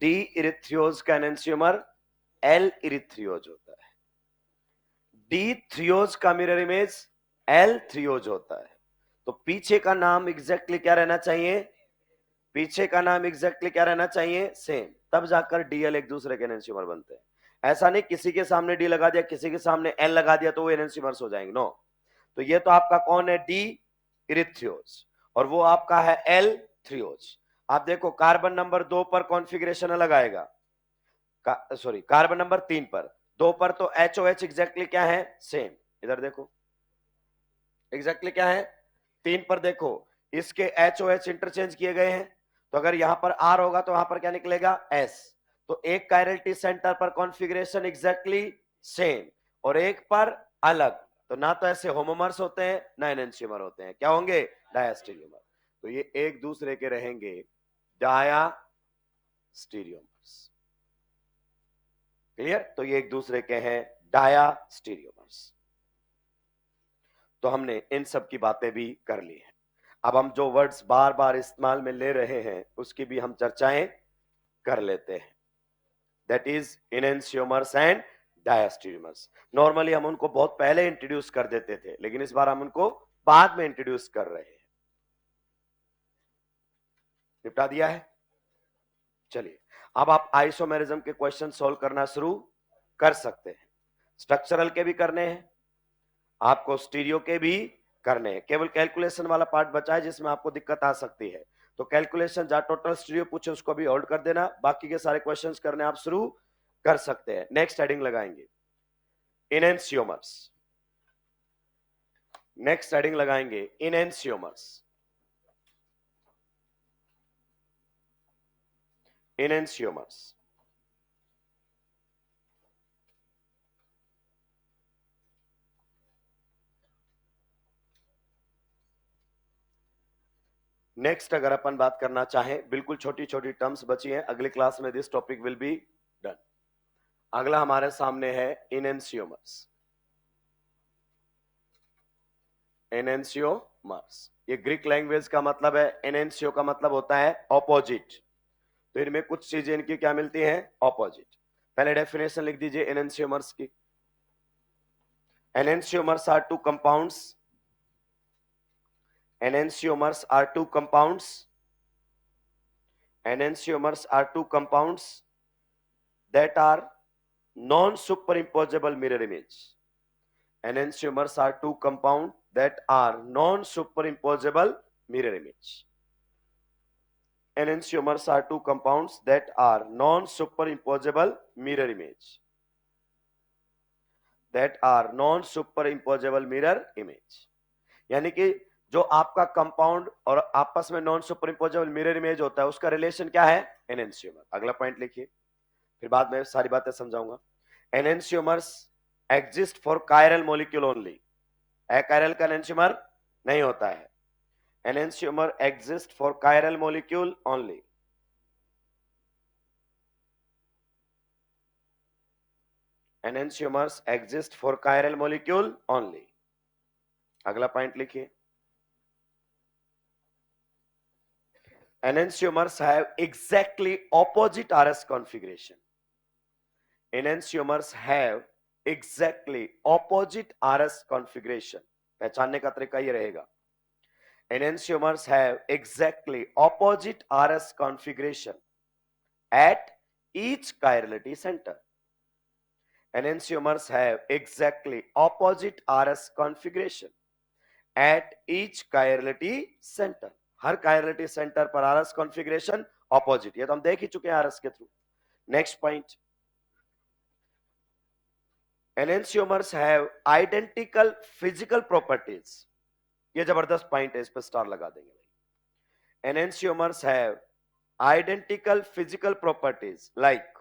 A: डी इरिथ्रियोज का एनेंशियोमर एल इरिथ्रियोज होता है, डी थ्रियोज का मिरर इमेज एल थ्रियोज होता है। तो पीछे का नाम एग्जैक्टली क्या रहना चाहिए? पीछे का नाम एग्जैक्टली क्या रहना चाहिए? सेम। तब जाकर डीएल एक दूसरे के एनेंशियोमर बनते हैं। ऐसा नहीं किसी के सामने डी लगा दिया, किसी के सामने एल लगा दिया तो वो एनेंशियोमर्स हो जाएंगे। नो। तो ये तो आपका कौन है? डी इरिथ्रियोज, और वो आपका है एल थ्रियोज। आप देखो कार्बन नंबर 2 पर कॉन्फ़िगरेशन अलग आएगा, सॉरी कार्बन नंबर 3 पर। 2 पर तो HOH एग्जैक्टली क्या है? सेम। इधर देखो एग्जैक्टली क्या है? 3 पर देखो इसके HOH इंटरचेंज किए गए हैं, तो अगर यहां पर R होगा तो वहां पर क्या निकलेगा? S। तो एक कायरलिटी सेंटर पर कॉन्फ़िगरेशन एग्जैक्टली सेम और एक पर अलग, तो ना तो ऐसे होमोमर्स होते हैं ना एनेंशियोमर होते हैं, क्या होंगे? डायस्टेरियोमर। तो ये एक दूसरे के रहेंगे डायास्टेरियोमर्स। क्लियर? तो ये एक दूसरे के हैं डायास्टेरियोमर्स। तो हमने इन सब की बातें भी कर ली हैं। अब हम जो वर्ड्स बार बार इस्तेमाल में ले रहे हैं उसकी भी हम चर्चाएं कर लेते हैं। That is enantiomers and diastereomers. Normally हम उनको बहुत पहले इंट्रोड्यूस कर देते थे, लेकिन इस बार हम उनको बाद में इंट्रोड्यूस कर रहे हैं। निपटा दिया है? चलिए अब आप आइसोमेरिज्म के क्वेश्चन सॉल्व करना शुरू कर सकते हैं। स्ट्रक्चरल के भी करने हैं, आपको स्टीरियो के भी करने हैं। केवल कैलकुलेशन वाला पार्ट बचा है जिसमें आपको दिक्कत आ सकती है। तो कैलकुलेशन जहां टोटल स्टीरियो पूछे उसको भी होल्ड कर देना, बाकी के सारे क्वेश्चंस करने आप शुरू कर सकते हैं। नेक्स्ट हेडिंग लगाएंगे इनएंशियोमर्स। नेक्स्ट हेडिंग लगाएंगे इनएंशियोमर्स। enantiomers. नेक्स्ट अगर अपन बात करना चाहें, बिल्कुल छोटी छोटी टर्म्स बची हैं, अगली क्लास में this topic will be done. अगला हमारे सामने है enantiomers. enantiomers ये ग्रीक लैंग्वेज का मतलब है, एनेंसियो का मतलब होता है ऑपोजिट, तो इनमें कुछ चीजें इनकी क्या मिलती हैं, ऑपोजिट। पहले डेफिनेशन लिख दीजिए एनेंसियोमर्स की। Enantiomers are two compounds, enantiomers are two compounds, enantiomers are two compounds that are non-superimposable mirror image. Enantiomers are two compounds that are non-superimposable mirror image. Enantiomers are two compounds that are non-superimposable mirror image. That are non-superimposable mirror image. यानी कि जो आपका कंपाउंड और आपस में नॉन सुपरइम्पोजेबल मिरर इमेज होता है, उसका रिलेशन क्या है, एनेंसियोमर। अगला पॉइंट लिखिए, फिर बाद में सारी बातें समझाऊंगा। Enantiomers exist for chiral molecule only, achiral का एनेंसियोमर नहीं होता है। Enantiomer exist for chiral molecule only. Enantiomers exist for chiral molecule only. अगला पॉइंट लिखिए, enantiomers have exactly opposite RS configuration. Enantiomers have exactly opposite RS configuration. पहचानने का तरीका ये रहेगा, enantiomers have exactly opposite RS configuration at each chirality center. Enantiomers have exactly opposite RS configuration at each chirality center. हर कायरलिटी सेंटर पर आरएस कॉन्फ़िगरेशन ऑपोजिट, ये तो हम देख ही चुके हैं आरएस के थ्रू। Next point, enantiomers have identical physical properties. ये जबरदस्त पॉइंट है, इस पर स्टार लगा देंगे भाई। Enantiomers have identical physical properties like,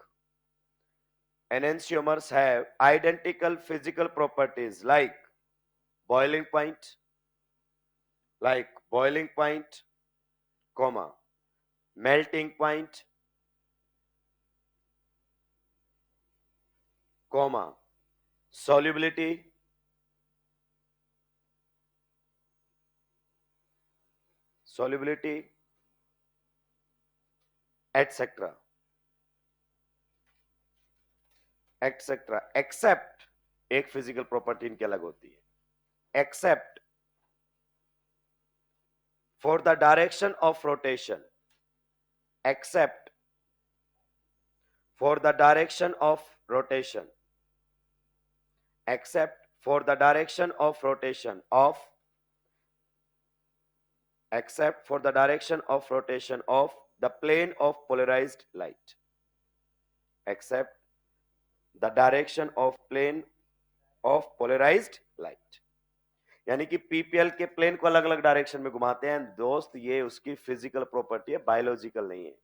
A: enantiomers have identical physical properties like boiling point, comma, melting point, comma, solubility, etc. Except एक फिजिकल प्रॉपर्टी इनकी अलग होती है, except for the direction of rotation, except for the direction of rotation, except for the direction of rotation of, except for the direction of rotation of the plane of polarized light, except the direction of plane of polarized light। यानी कि पीपीएल के प्लेन को अलग अलग डायरेक्शन में घुमाते हैं दोस्त, ये उसकी फिजिकल प्रॉपर्टी है, बायोलॉजिकल नहीं है।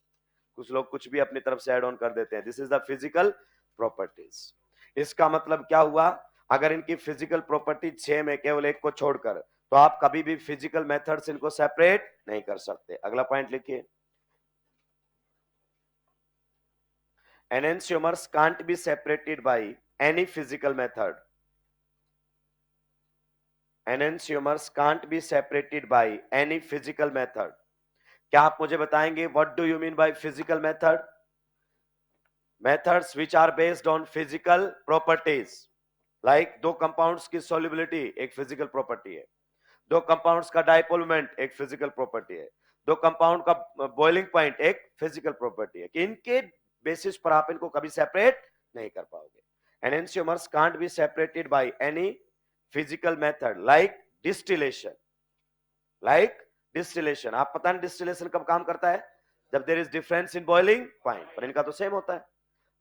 A: कुछ लोग कुछ भी अपनी तरफ से ऐड ऑन कर देते हैं, this is the physical properties. इसका मतलब क्या हुआ, अगर इनकी फिजिकल प्रॉपर्टी 6 में केवल एक को छोड़कर, तो आप कभी भी फिजिकल मेथड से इनको सेपरेट नहीं कर सकते। अगला पॉइंट लिखिए, enantiomers can't be separated by any physical method, enantiomers can't be separated by any physical method। क्या आप मुझे बताएंगे what do you mean by physical method? Methods which are based on physical properties, like दो कंपाउंड्स की सॉल्युबिलिटी एक फिजिकल प्रॉपर्टी है, दो कंपाउंड्स का डाइपोल मोमेंट एक फिजिकल प्रॉपर्टी है, दो कंपाउंड का बॉइलिंग पॉइंट एक फिजिकल प्रॉपर्टी है, कि इनके बेसिस पर आप इनको कभी सेपरेट नहीं कर पाओगे। Enantiomers can't be separated by any physical method like distillation, like distillation. आप पता नहीं डिस्टिलेशन कब काम करता है, जब there is difference in boiling point, पर इनका तो सेम होता है,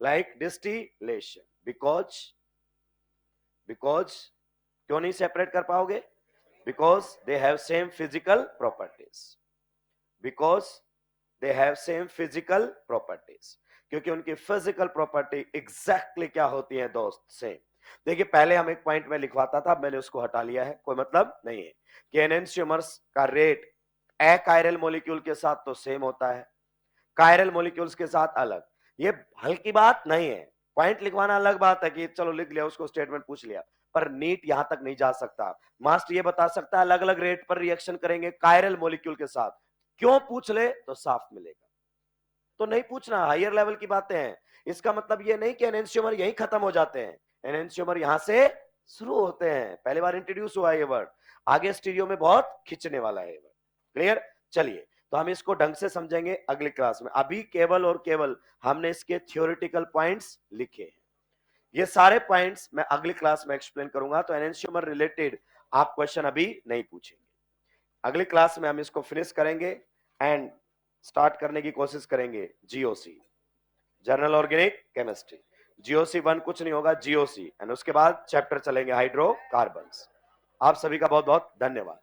A: लाइक डिस्टिलेशन। बिकॉज क्यों नहीं सेपरेट कर पाओगे? Because they have same physical properties, because they have same physical properties, क्योंकि उनकी फिजिकल प्रॉपर्टी एग्जैक्टली क्या होती है दोस्त, सेम। देखिए पहले हम एक पॉइंट में लिखवाता था, मैंने उसको हटा लिया है, कोई मतलब नहीं है कि एनेंशियोमर्स का रेट अकायरल मॉलिक्यूल के साथ तो सेम होता है, कायरल मॉलिक्यूल्स के साथ अलग। ये हल्की बात नहीं है, पॉइंट लिखवाना अलग बात है कि चलो लिख लिया, उसको स्टेटमेंट पूछ लिया, पर नीट यहां तक नहीं जा सकता। मास्टर ये बता सकता है अलग अलग रेट पर रिएक्शन करेंगे कायरल मॉलिक्यूल के साथ, क्यों पूछ ले तो साफ मिलेगा, तो नहीं पूछना, हायर लेवल की बातें हैं। इसका मतलब ये नहीं कि एनेंशियोमर यहीं खत्म हो जाते हैं, एनेंशियोमर यहां से शुरू होते हैं, पहली बार इंट्रोड्यूस हुआ है ये वर्ड, आगे स्टीरियो में बहुत खिंचने वाला है ये वर्ड। क्लियर? चलिए तो हम इसको ढंग से समझेंगे अगली क्लास में, अभी केवल और केवल हमने इसके थ्योरेटिकल पॉइंट्स लिखे हैं, ये सारे पॉइंट्स मैं अगली क्लास में एक्सप्लेन करूंगा, तो एनेंशियोमर रिलेटेड आप क्वेश्चन अभी नहीं पूछेंगे, अगली क्लास में हम इसको फिनिश करेंगे एंड स्टार्ट करने की कोशिश करेंगे GOC, journal organic chemistry. GOC 1 कुछ नहीं होगा, जीओसी, एंड उसके बाद चैप्टर चलेंगे हाइड्रोकार्बन्स। आप सभी का बहुत बहुत धन्यवाद।